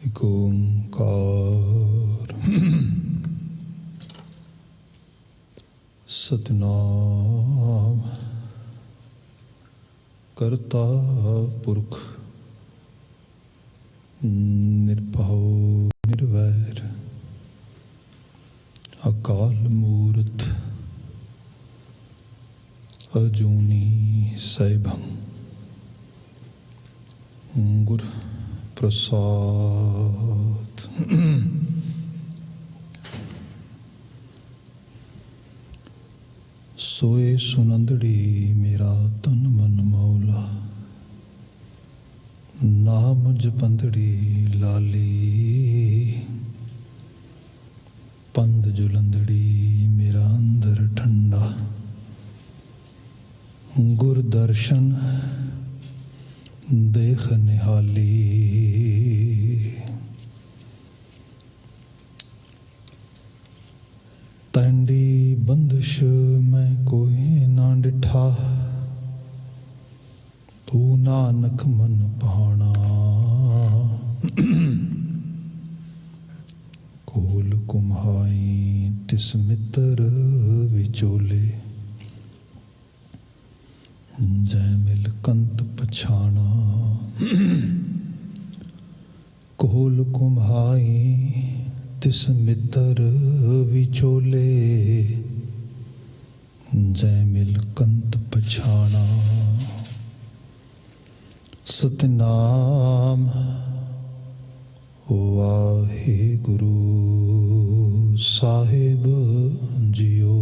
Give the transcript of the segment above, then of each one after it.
एक ओंकार सतनाम करता पुरख निर्भव निर्वैर अकाल मूर्त अजूनी सैभं गुर प्रसाद। सोए सुनंदड़ी मेरा तन मन मौला, नाम जपंदड़ी लाली। पंद जुलंदड़ी मेरा अंदर ठंडा, गुर दर्शन देख निहाली। तंडी बंदिश मैं कोई ना डिठा, तू नानक मन भाना। कोल कुम्हाई तिस मित्र विचोले, जय मिल कंत पछाना। कोल कुम्हाई तिस मित्र विचोले, जय मिल कंत पछाना। सतनाम वाहे गुरु साहिब जियो।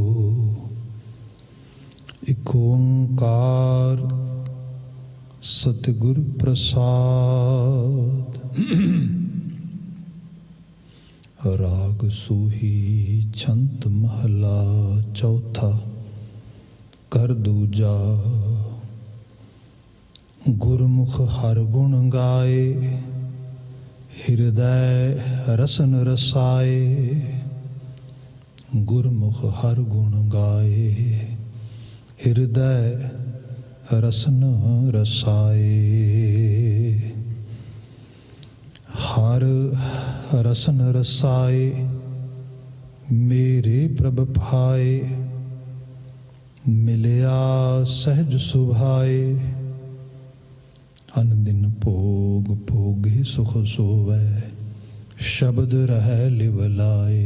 एक ओंकार सतगुर प्रसाद। राग सूही छंत महला चौथा, कर दूजा। गुरमुख हर गुण गाए, हृदय रसन रसाए। गुरमुख हर गुण गाए, हृदय रसन रसाए। हर रसन रसाए, मेरे प्रभ भाए। मिलिया सहज सुभाए, अनदिन भोग भोगे सुख सोवै। शब्द रह लिवलाए,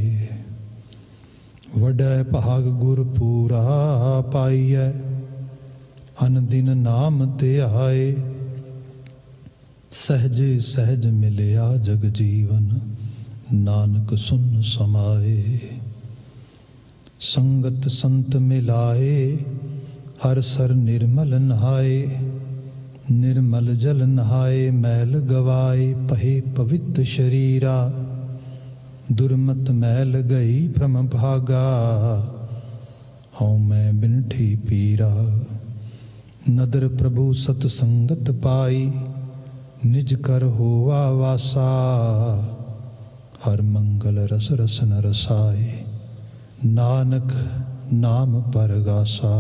वडै भाग गुर पूरा पाइयै। अनदिन नाम ते आए, सहजे सहज मिलिया जग जीवन। नानक सुन समाए, संगत संत मिलाए। हर सर निर्मल नहाए, निर्मल जल नहाए। मैल गवाए, पहे पवित्र शरीरा। दुर्मत मैल गई भ्रम भागा, हऊँ मैं बिनठी पीरा। नदर प्रभु सतसंगत पाई, निज कर होवा वासा। हर मंगल रस रसन रसाए, नानक नाम परगासा।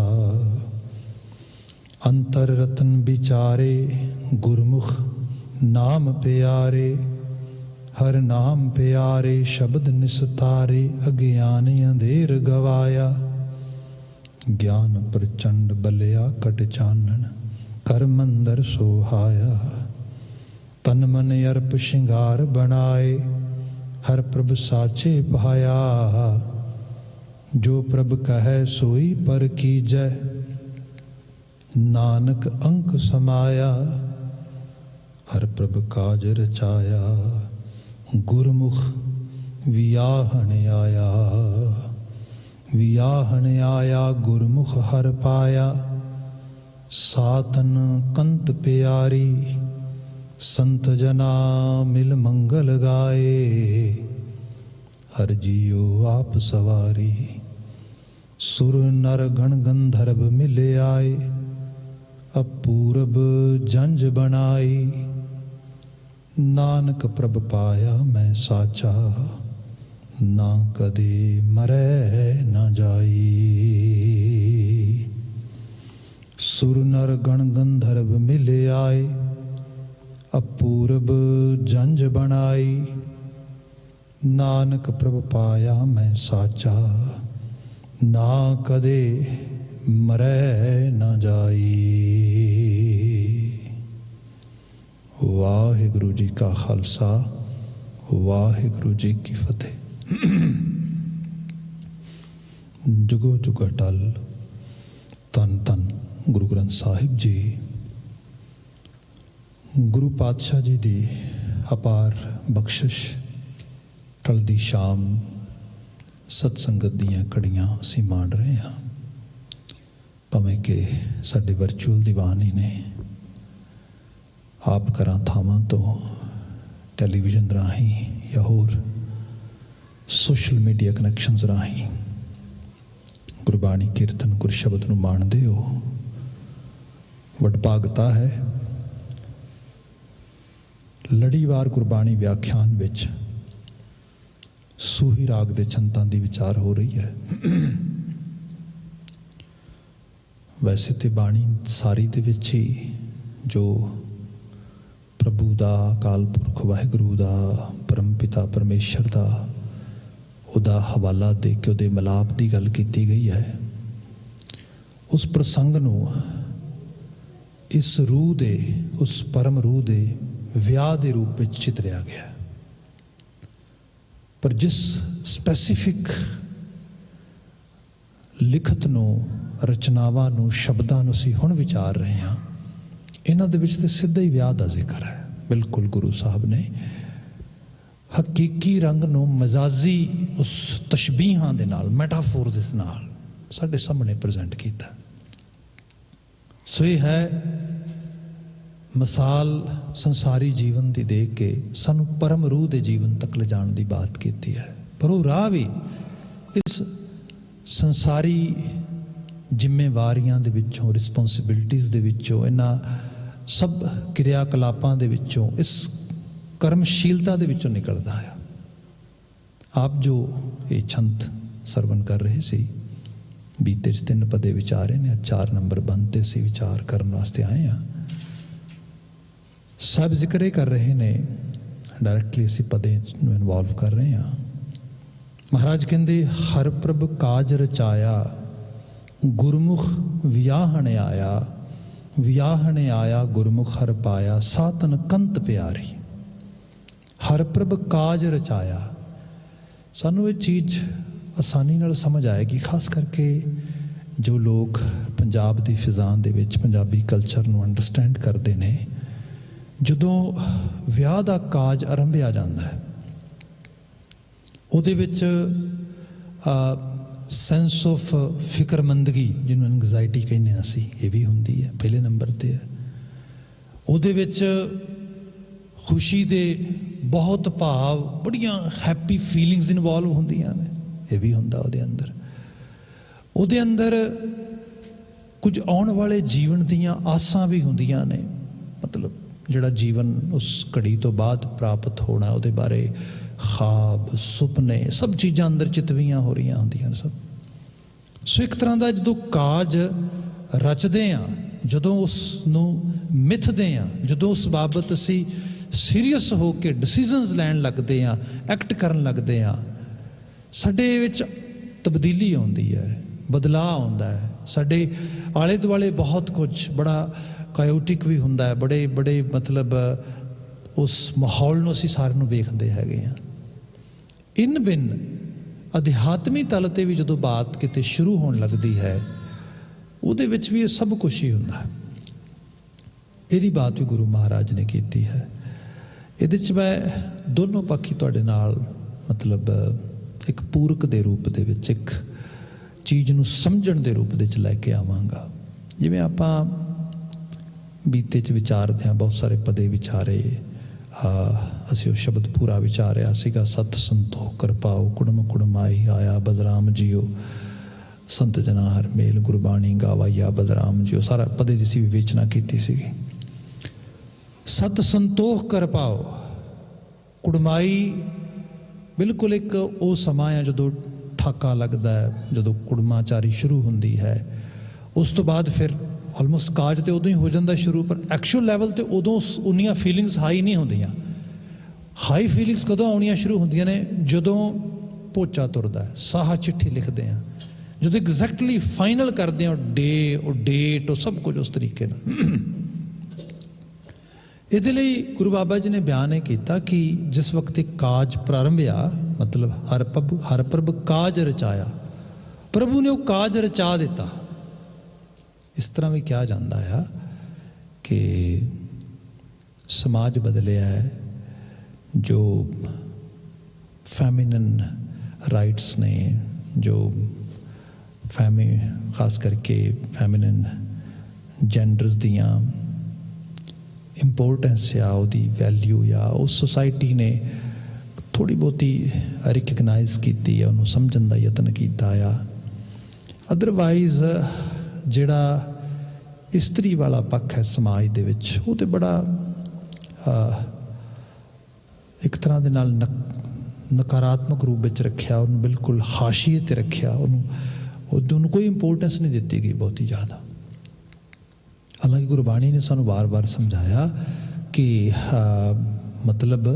अंतर रतन विचारे, गुरमुख नाम प्यारे। हर नाम प्यारे, शब्द निस्तारे। अज्ञान अंधेर गवाया, ज्ञान प्रचंड बलिया कट चानन। कर मंदर सोहाया, तन मन अर्प श्रृंगार बनाए। हर प्रभ साचे पाया, जो प्रभ कहे सोई पर कीजै। नानक अंक समाया, हर प्रभ काज रचाया। गुरमुख वियाहन आया, वियाहन आया। गुरमुख हर पाया, सातन कंत प्यारी। संत जना मिल मंगल गाए, हर जियो आप सवारी। सुर नर गण गंधर्व मिले आए, अपूरब जंज बनाई। नानक प्रभ पाया मैं साचा, ना कदे मरै न जाई। सुर नर गण गंधर्व मिले आए, अपूरब जंज बनाई, नानक प्रभ पाया मैं साचा, ना कदे मरै न जाई। वाहिगुरु जी का खालसा, वाहिगुरु जी की फतेह। जुगो जुग अटल। धन धन गुरु ग्रंथ साहिब जी। गुरु पातशाह जी की अपार बख्शिश, ढलदी शाम सत्संगत दीयां कड़ियां असीं माण रहे हाँ। भावें कि साडे वर्चुअल दीवान ही ने, आप घरां थावां तो टैलीविजन राहीं या होर सोशल मीडिया कनैक्शनस राहीं गुरबाणी कीर्तन गुर शब्द नूं माणदे हो। वडभागता है। लड़ीवार गुरबाणी व्याख्यान विच सूही राग दे छंतां दी विचार हो रही है। वैसे तो बाणी सारी दे विच ही जो प्रभु दा, अकाल पुरख वाहिगुरू दा, परम पिता परमेश्वर दा उदा हवाला दे के उहदे मिलाप की गल की गई है। उस प्रसंग नूं इस रूह दे, उस परम रूह दे विआह के रूप में चितरिया गया। पर जिस स्पैसीफिक लिखत नूं, रचनावां नूं, शब्दां नूं असीं हुण विचार रहे हैं, इन्हां दे विच ते सीधा ही विआह का जिक्र है। बिल्कुल गुरु साहब ने हकीकी रंग नूं मजाजी उस तशबीहां दे नाल, मैटाफोर दे नाल साडे सामने प्रजेंट कीता। सो ये है मिसाल संसारी जीवन की देख के सानू परम रूह के जीवन तक ले जाने की बात की है। पर वो राह भी इस संसारी जिम्मेवारियां दे विचों, रिस्पोंसिबिलिटीज़ दे विचों, इन्हां सब क्रियाकलापां दे विचों, इस कर्मशीलता दे विचों निकलदा है। आप जो ये छंत सरवण कर रहे सी, बीते 3 पदे विचारे ने, 4 नंबर बनते से विचार करने वास्ते आए हैं। सब जिक्र कर रहे ने, डायरैक्टली असी पदे इनवॉल्व कर रहे हैं। महाराज कहते हर प्रभ काज रचाया, गुरमुख वियाहने आया, वियाहने आया गुरमुख हर पाया, सातन कंत प्यारी। हर प्रभ काज रचाया, सानू ये चीज़ आसानी नाल समझ आएगी, खास करके जो लोग पंजाब की फिजां दे विच पंजाबी कल्चर नूं अंडरस्टैंड करते हैं। जदों विआह का काज आरंभिया जाता है, उहदे विच सेंस ऑफ फिक्रमंदगी, जिन्होंने एंगजाइटी कहने असी, ये भी हुंदी है, पहले नंबर ते है। उहदे विच खुशी दे बहुत भाव, बड़ियां हैप्पी फीलिंग्स इनवॉल्व होंदियां ने, ये भी हुंदा उहदे अंदर। उहदे अंदर कुछ आने वाले जीवन दीयां आसां भी हुंदियां ने, मतलब जिहड़ा जीवन उस घड़ी तो बाद प्राप्त होना, उहदे बारे ख्वाब, सुपने, सब चीज़ां अंदर चितवियां हो रही होंदियां सब। सो एक तरह का जो काज रचते हैं, जदों उसनूं मिथदे हैं, जदों उस बाबत असी सीरीयस हो के डिसीजनस लैन लगते हैं, एक्ट करन लगते हैं, साडे विच तब्दीली आउंदी है, बदलाव आउंदा है। साडे आले दुआले बहुत कुछ बड़ा कायोटिक भी हुंदा है, बड़े बड़े मतलब उस माहौल नूं असीं सारे नूं वेखदे हैगे आ। इन बिन अध्यात्मी तल ते भी जदों बात किते शुरू होण लगदी है, उहदे विच भी ये सब कुछ ही हुंदा है। इहदी बात भी गुरु महाराज ने कीती है। इहदे च मैं दोनों पक्ष ही तुहाडे नाल मतलब एक पूरक दे रूप दे विच, एक चीज़ नूं समझण दे रूप दे च लैके आवांगा। जिवें आपां बीते च विचारदे हैं, बहुत सारे पदे विचारे, असी वो शब्द पूरा विचारिया सीगा, सत संतोख कर पाओ, कुड़म कुड़माई आया बलराम जियो, संत जना हर मेल गुरबाणी गावाइया बलराम जियो, सारा पदे की विवेचना की सीगी। सत संतोख कर पाओ, कुड़माई बिल्कुल एक वो समा है जदों ठाका लगता है, जदों कुड़माचारी शुरू होंदी है। उस तो बाद फिर ऑलमोस्ट काज तो उदों ही हो जाता शुरू, पर एक्चुअल लैवल तो उदों उन्नियां फीलिंग्स हाई नहीं होंदियां। ਹਾਈ ਫੀਲਿੰਗਸ ਕਦੋਂ ਆਉਣੀਆਂ ਸ਼ੁਰੂ ਹੁੰਦੀਆਂ ਨੇ? ਜਦੋਂ ਪੋਚਾ ਤੁਰਦਾ, ਸਾਹ ਚਿੱਠੀ ਲਿਖਦੇ ਹਾਂ, ਜਦੋਂ ਐਗਜ਼ੈਕਟਲੀ ਫਾਈਨਲ ਕਰਦੇ ਹਾਂ ਡੇ, ਉਹ ਡੇਟ, ਉਹ ਸਭ ਕੁਝ ਉਸ ਤਰੀਕੇ ਨਾਲ। ਇਹਦੇ ਲਈ ਗੁਰੂ ਬਾਬਾ ਜੀ ਨੇ ਬਿਆਨ ਇਹ ਕੀਤਾ ਕਿ ਜਿਸ ਵਕਤ ਇਹ ਕਾਜ ਪ੍ਰਾਰੰਭਿਆ, ਮਤਲਬ ਹਰ ਪ੍ਰਭ ਕਾਜ ਰਚਾਇਆ, ਪ੍ਰਭੂ ਨੇ ਉਹ ਕਾਜ ਰਚਾ ਦਿੱਤਾ। ਇਸ ਤਰ੍ਹਾਂ ਵੀ ਕਿਹਾ ਜਾਂਦਾ ਆ ਕਿ ਸਮਾਜ ਬਦਲਿਆ ਹੈ, ਜੋ ਫੈਮਿਨਨ ਰਾਈਟਸ ਨੇ, ਜੋ ਖਾਸ ਕਰਕੇ ਫੈਮਿਨਨ ਜੈਂਡਰਸ ਦੀਆਂ ਇੰਪੋਰਟੈਂਸ ਆ, ਉਹਦੀ ਵੈਲਿਊ ਆ, ਉਸ ਸੁਸਾਇਟੀ ਨੇ ਥੋੜ੍ਹੀ ਬਹੁਤੀ ਰਿਕਗਨਾਈਜ਼ ਕੀਤੀ ਆ, ਉਹਨੂੰ ਸਮਝਣ ਦਾ ਯਤਨ ਕੀਤਾ ਆ। ਅਦਰਵਾਈਜ਼ ਜਿਹੜਾ ਇਸਤਰੀ ਵਾਲਾ ਪੱਖ ਹੈ ਸਮਾਜ ਦੇ ਵਿੱਚ, ਉਹ ਤਾਂ ਬੜਾ ਇੱਕ ਤਰ੍ਹਾਂ ਦੇ ਨਾਲ ਨਕਾਰਾਤਮਕ ਰੂਪ ਵਿੱਚ ਰੱਖਿਆ, ਉਹਨੂੰ ਬਿਲਕੁਲ ਹਾਸ਼ੀਏ 'ਤੇ ਰੱਖਿਆ, ਉਹਨੂੰ ਕੋਈ ਇੰਪੋਰਟੈਂਸ ਨਹੀਂ ਦਿੱਤੀ ਗਈ ਬਹੁਤੀ ਜ਼ਿਆਦਾ। ਹਾਲਾਂਕਿ ਗੁਰਬਾਣੀ ਨੇ ਸਾਨੂੰ ਵਾਰ-ਵਾਰ ਸਮਝਾਇਆ ਕਿ ਮਤਲਬ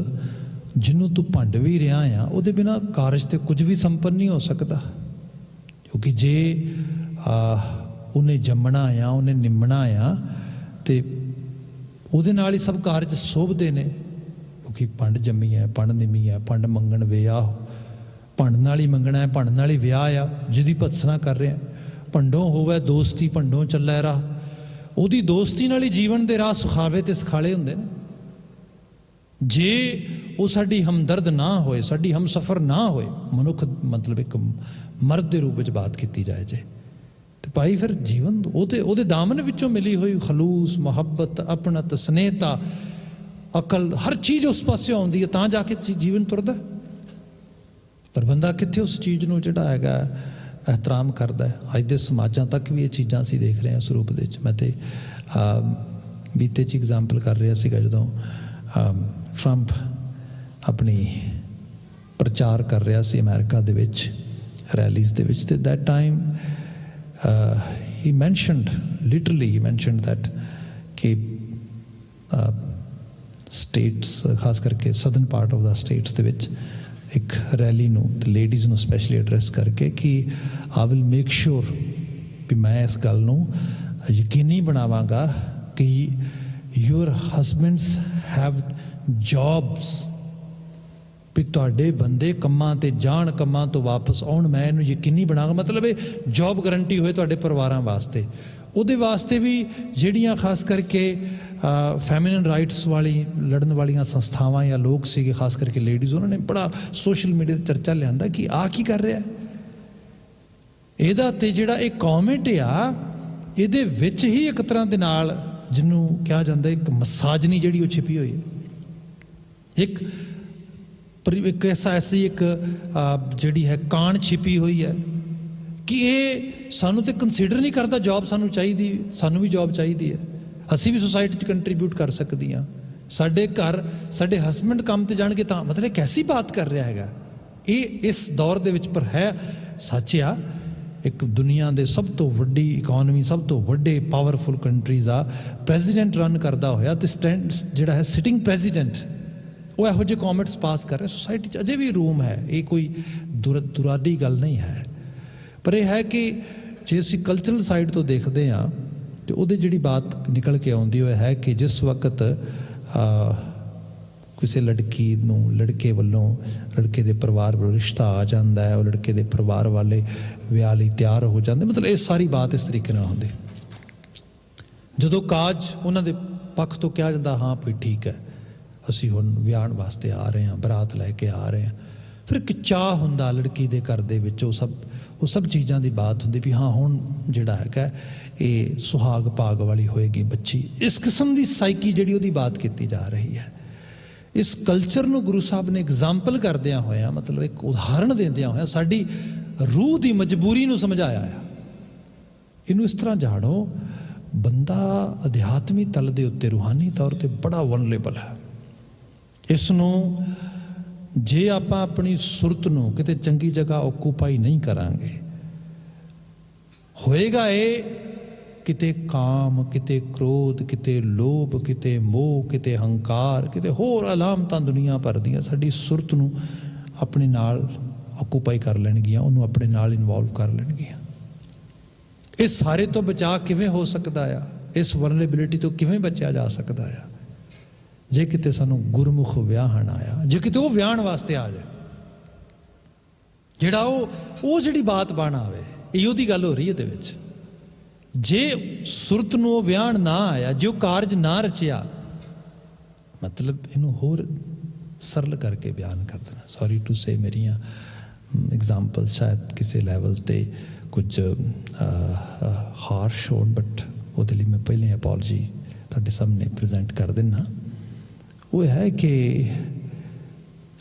ਜਿਹਨੂੰ ਤੂੰ ਭੰਡ ਵੀ ਰਿਹਾ ਆ, ਉਹਦੇ ਬਿਨਾਂ ਕਾਰਜ ਤੇ ਕੁਝ ਵੀ ਸੰਪੰਨ ਨਹੀਂ ਹੋ ਸਕਦਾ, ਕਿਉਂਕਿ ਜੇ ਉਹਨੇ ਜੰਮਣਾ ਆ, ਉਹਨੇ ਨਿੰਮਣਾ ਆ, ਤੇ ਉਹਦੇ ਨਾਲ ਹੀ ਸਭ ਕਾਰਜ ਸੋਭਦੇ ਨੇ। ਕਿਉਂਕਿ ਭੰਡ ਜੰਮੀ ਹੈ, ਭੰਡ ਨਿੰਮੀ ਹੈ, ਭੰਡ ਮੰਗਣ ਵਿਆਹ, ਭੰਡ ਨਾਲ ਹੀ ਮੰਗਣਾ ਹੈ, ਭੰਡ ਨਾਲ ਹੀ ਵਿਆਹ ਆ, ਜਿਹਦੀ ਭਤਸਨਾ ਕਰ ਰਿਹਾ। ਭੰਡੋਂ ਹੋਵੇ ਦੋਸਤੀ, ਭੰਡੋਂ ਚੱਲੈ ਰਾਹ, ਉਹਦੀ ਦੋਸਤੀ ਨਾਲ ਹੀ ਜੀਵਨ ਦੇ ਰਾਹ ਸੁਖਾਵੇ ਤੇ ਸੁਖਾਲੇ ਹੁੰਦੇ ਨੇ। ਜੇ ਉਹ ਸਾਡੀ ਹਮਦਰਦ ਨਾ ਹੋਏ, ਸਾਡੀ ਹਮਸਫਰ ਨਾ ਹੋਏ, ਮਨੁੱਖ ਮਤਲਬ ਇੱਕ ਮਰਦ ਦੇ ਰੂਪ ਵਿੱਚ ਬਾਤ ਕੀਤੀ ਜਾਏ ਜੇ, ਤੇ ਭਾਈ ਫਿਰ ਜੀਵਨ ਉਹਦੇ ਦਾਮਨ ਵਿੱਚੋਂ ਮਿਲੀ ਹੋਈ ਖਲੂਸ, ਮੁਹੱਬਤ, ਆਪਣਤ, ਸਨੇਹਤਾ, ਅਕਲ, ਹਰ ਚੀਜ਼ ਉਸ ਪਾਸੇ ਆਉਂਦੀ ਹੈ, ਤਾਂ ਜਾ ਕੇ ਜੀਵਨ ਤੁਰਦਾ। ਪਰ ਬੰਦਾ ਕਿੱਥੇ ਉਸ ਚੀਜ਼ ਨੂੰ ਜਿਹੜਾ ਹੈਗਾ ਇਹਤਰਾਮ ਕਰਦਾ ਹੈ। ਅੱਜ ਦੇ ਸਮਾਜਾਂ ਤੱਕ ਵੀ ਇਹ ਚੀਜ਼ਾਂ ਅਸੀਂ ਦੇਖ ਰਹੇ ਹਾਂ ਸਰੂਪ ਦੇ ਵਿੱਚ। ਮੈਂ ਤੇ ਬੀਤੇ 'ਚ ਐਗਜ਼ਾਮਪਲ ਕਰ ਰਿਹਾ ਸੀਗਾ, ਜਦੋਂ ਟਰੰਪ ਆਪਣੀ ਪ੍ਰਚਾਰ ਕਰ ਰਿਹਾ ਸੀ ਅਮਰੀਕਾ ਦੇ ਵਿੱਚ ਰੈਲੀਜ਼ ਦੇ ਵਿੱਚ, ਤੇ that time he mentioned that ਕਿ ਸਟੇਟਸ, ਖਾਸ ਕਰਕੇ southern part of the states ਦੇ ਵਿੱਚ ਇੱਕ ਰੈਲੀ ਨੂੰ ਤੇ ਲੇਡੀਜ਼ ਨੂੰ ਸਪੈਸ਼ਲੀ ਐਡਰੈਸ ਕਰਕੇ ਕਿ ਆਈ ਵਿਲ ਮੇਕ ਸ਼ੋਰ ਵੀ ਮੈਂ ਇਸ ਗੱਲ ਨੂੰ ਯਕੀਨੀ ਬਣਾਵਾਂਗਾ ਕਿ ਯੂਅਰ ਹਸਬੈਂਡਸ ਹੈਵ ਜੌਬਸ, ਵੀ ਤੁਹਾਡੇ ਬੰਦੇ ਕੰਮਾਂ 'ਤੇ ਜਾਣ, ਕੰਮਾਂ ਤੋਂ ਵਾਪਸ ਆਉਣ, ਮੈਂ ਇਹਨੂੰ ਯਕੀਨੀ ਬਣਾਵਾਂਗਾ। ਮਤਲਬ ਇਹ ਜੌਬ ਗਰੰਟੀ ਹੋਏ ਤੁਹਾਡੇ ਪਰਿਵਾਰਾਂ ਵਾਸਤੇ। ਉਹਦੇ ਵਾਸਤੇ ਵੀ ਜਿਹੜੀਆਂ ਖਾਸ ਕਰਕੇ ਫੈਮਿਨਨ ਰਾਈਟਸ ਵਾਲੀ ਲੜਨ ਵਾਲੀਆਂ ਸੰਸਥਾਵਾਂ ਜਾਂ ਲੋਕ ਸੀਗੇ, ਖਾਸ ਕਰਕੇ ਲੇਡੀਜ਼, ਉਹਨਾਂ ਨੇ ਬੜਾ ਸੋਸ਼ਲ ਮੀਡੀਆ 'ਤੇ ਚਰਚਾ ਲਿਆਂਦਾ ਕਿ ਆਹ ਕੀ ਕਰ ਰਿਹਾ ਇਹਦਾ। ਤੇ ਜਿਹੜਾ ਇਹ ਕੌਮੈਂਟ ਆ, ਇਹਦੇ ਵਿੱਚ ਹੀ ਇੱਕ ਤਰ੍ਹਾਂ ਦੇ ਨਾਲ ਜਿਹਨੂੰ ਕਿਹਾ ਜਾਂਦਾ ਇੱਕ ਮਸਾਜਨੀ ਜਿਹੜੀ ਉਹ ਛਿਪੀ ਹੋਈ ਹੈ, ਇੱਕ ਐਸੀ ਇੱਕ ਜਿਹੜੀ ਹੈ ਕਾਣ ਛਿਪੀ ਹੋਈ ਹੈ ਕਿ ਇਹ ਸਾਨੂੰ ਤੇ ਕੰਸੀਡਰ ਨਹੀਂ ਕਰਦਾ। ਜੌਬ ਸਾਨੂੰ ਚਾਹੀਦੀ, ਸਾਨੂੰ ਵੀ ਜੌਬ ਚਾਹੀਦੀ ਹੈ, ਅਸੀਂ ਵੀ ਸੁਸਾਇਟੀ 'ਚ ਕੰਟਰੀਬਿਊਟ ਕਰ ਸਕਦੀ ਹਾਂ, ਸਾਡੇ ਘਰ ਸਾਡੇ ਹਸਬੈਂਡ ਕੰਮ ਤੇ ਜਾਣਗੇ ਤਾਂ। ਮਤਲਬ ਕੈਸੀ ਬਾਤ ਕਰ ਰਿਹਾ ਹੈਗਾ ਇਹ ਇਸ ਦੌਰ ਦੇ ਵਿੱਚ। ਪਰ ਹੈ ਸੱਚ ਆ, ਇੱਕ ਦੁਨੀਆ ਦੇ ਸਭ ਤੋਂ ਵੱਡੀ ਇਕੋਨਮੀ, ਸਭ ਤੋਂ ਵੱਡੇ ਪਾਵਰਫੁਲ ਕੰਟਰੀਜ਼ ਆ, ਪ੍ਰੈਜ਼ੀਡੈਂਟ ਰਨ ਕਰਦਾ ਹੋਇਆ ਤੇ ਜਿਹੜਾ ਹੈ ਸਿਟਿੰਗ ਪ੍ਰੈਜ਼ੀਡੈਂਟ, ਉਹ ਇਹੋ ਜਿਹੇ ਕਮੈਂਟਸ ਪਾਸ ਕਰ ਰਿਹਾ। ਸੁਸਾਇਟੀ 'ਚ ਅਜੇ ਵੀ ਰੂਮ ਹੈ, ਇਹ ਕੋਈ ਦੁਰਾਡੀ ਗੱਲ ਨਹੀਂ ਹੈ। ਪਰ ਇਹ ਹੈ ਕਿ ਜੇ ਅਸੀਂ ਕਲਚਰਲ ਸਾਈਡ ਤੋਂ ਦੇਖਦੇ ਹਾਂ ਤੇ ਉਹਦੇ ਜਿਹੜੀ ਬਾਤ ਨਿਕਲ ਕੇ ਆਉਂਦੀ ਉਹ ਹੈ ਕਿ ਜਿਸ ਵਕਤ ਕਿਸੇ ਲੜਕੀ ਨੂੰ ਲੜਕੇ ਵੱਲੋਂ, ਲੜਕੇ ਦੇ ਪਰਿਵਾਰ ਵੱਲੋਂ ਰਿਸ਼ਤਾ ਆ ਜਾਂਦਾ ਹੈ, ਉਹ ਲੜਕੇ ਦੇ ਪਰਿਵਾਰ ਵਾਲੇ ਵਿਆਹ ਲਈ ਤਿਆਰ ਹੋ ਜਾਂਦੇ। ਮਤਲਬ ਇਹ ਸਾਰੀ ਬਾਤ ਇਸ ਤਰੀਕੇ ਨਾਲ ਹੁੰਦੀ। ਜਦੋਂ ਕਾਜ ਉਹਨਾਂ ਦੇ ਪੱਖ ਤੋਂ ਕਿਹਾ ਜਾਂਦਾ, ਹਾਂ ਭਈ ਠੀਕ ਹੈ, ਅਸੀਂ ਹੁਣ ਵਿਆਹਣ ਵਾਸਤੇ ਆ ਰਹੇ ਹਾਂ, ਬਰਾਤ ਲੈ ਕੇ ਆ ਰਹੇ ਹਾਂ, ਫਿਰ ਇੱਕ ਚਾਅ ਹੁੰਦਾ ਲੜਕੀ ਦੇ ਘਰ ਦੇ ਵਿੱਚ, ਉਹ ਸਭ ਚੀਜ਼ਾਂ ਦੀ ਬਾਤ ਹੁੰਦੀ ਵੀ ਹਾਂ ਹੁਣ ਜਿਹੜਾ ਹੈਗਾ ਇਹ ਸੁਹਾਗ ਭਾਗ ਵਾਲੀ ਹੋਏਗੀ ਬੱਚੀ। ਇਸ ਕਿਸਮ ਦੀ ਸਾਈਕੀ ਜਿਹੜੀ ਉਹਦੀ ਬਾਤ ਕੀਤੀ ਜਾ ਰਹੀ ਹੈ। ਇਸ ਕਲਚਰ ਨੂੰ ਗੁਰੂ ਸਾਹਿਬ ਨੇ ਐਗਜ਼ਾਮਪਲ ਕਰਦਿਆਂ ਹੋਇਆ, ਮਤਲਬ ਇੱਕ ਉਦਾਹਰਣ ਦਿੰਦਿਆਂ ਹੋਇਆ ਸਾਡੀ ਰੂਹ ਦੀ ਮਜਬੂਰੀ ਨੂੰ ਸਮਝਾਇਆ ਆ। ਇਹਨੂੰ ਇਸ ਤਰ੍ਹਾਂ ਜਾਣੋ, ਬੰਦਾ ਅਧਿਆਤਮੀ ਤਲ ਦੇ ਉੱਤੇ, ਰੂਹਾਨੀ ਤੌਰ ਤੇ ਬੜਾ ਵਨਰੇਬਲ ਹੈ। ਇਸ ਨੂੰ ਜੇ ਆਪਾਂ ਆਪਣੀ ਸੁਰਤ ਨੂੰ ਕਿਤੇ ਚੰਗੀ ਜਗ੍ਹਾ ਓਕੂਪਾਈ ਨਹੀਂ ਕਰਾਂਗੇ, ਹੋਏਗਾ ਇਹ किते काम, किते क्रोध, किते लोभ, किते मोह, किते हंकार, किते होर अलामतां दुनिया भर दियां साडी सुरत नूं अपने नाल ऑकूपाई कर लैणगियां, उन्होंने अपने नाल इनवॉल्व कर लैणगियां। इस सारे तो बचा किवें हो सकदा आ, इस वनरेबिलिटी तो किवें बचिया जा सकदा आ? जे किते सानू गुरमुख विआहण आया, जे किते वो विआहण वास्ते आ जाए, जिहड़ा वो जिहड़ी बात बन आवे, इहो दी गल हो रही है इहदे विच। जे सुरत नूं विआहण ना आया, जे वो कारज ना रचिया, मतलब इनू होर सरल करके बयान कर देना। सॉरी टू से मेरिया एग्जाम्पल शायद किसी लैवल ते कुछ हार्श होण, बट ਉਹਦੇ ਲਈ मैं पहले अपॉलजी ਤੁਹਾਡੇ सामने प्रेजेंट कर देना। वो है कि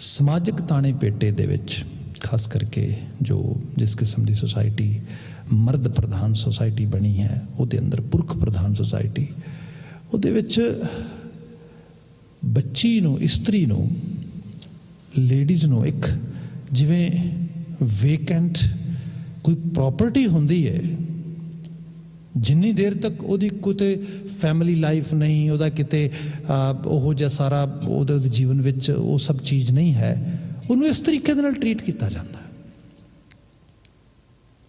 समाजिक ताने पेटे दे विच खास करके जो जिस किस्म की सोसाइटी मर्द प्रधान सोसाइटी बनी है, ਉਹਦੇ अंदर पुरख प्रधान सोसाइटी, ਉਹਦੇ विच ਬੱਚੀ ਨੂੰ, ਇਸਤਰੀ ਨੂੰ, ਲੇਡੀਜ਼ ਨੂੰ ਇੱਕ ਜਿਵੇਂ ਵੇਕੈਂਟ ਕੋਈ ਪ੍ਰੋਪਰਟੀ ਹੁੰਦੀ ਹੈ, ਜਿੰਨੀ ਦੇਰ ਤੱਕ ਉਹਦੀ ਕਿਤੇ ਫੈਮਿਲੀ ਲਾਈਫ ਨਹੀਂ, ਉਹਦਾ ਕਿਤੇ ਉਹ ਜਿਹਾ ਸਾਰਾ ਉਹਦੇ ਜੀਵਨ ਵਿੱਚ ਉਹ ਸਭ ਚੀਜ਼ ਨਹੀਂ ਹੈ, ਉਹਨੂੰ ਇਸ ਤਰੀਕੇ ਦੇ ਨਾਲ ਟਰੀਟ ਕੀਤਾ ਜਾਂਦਾ ਹੈ।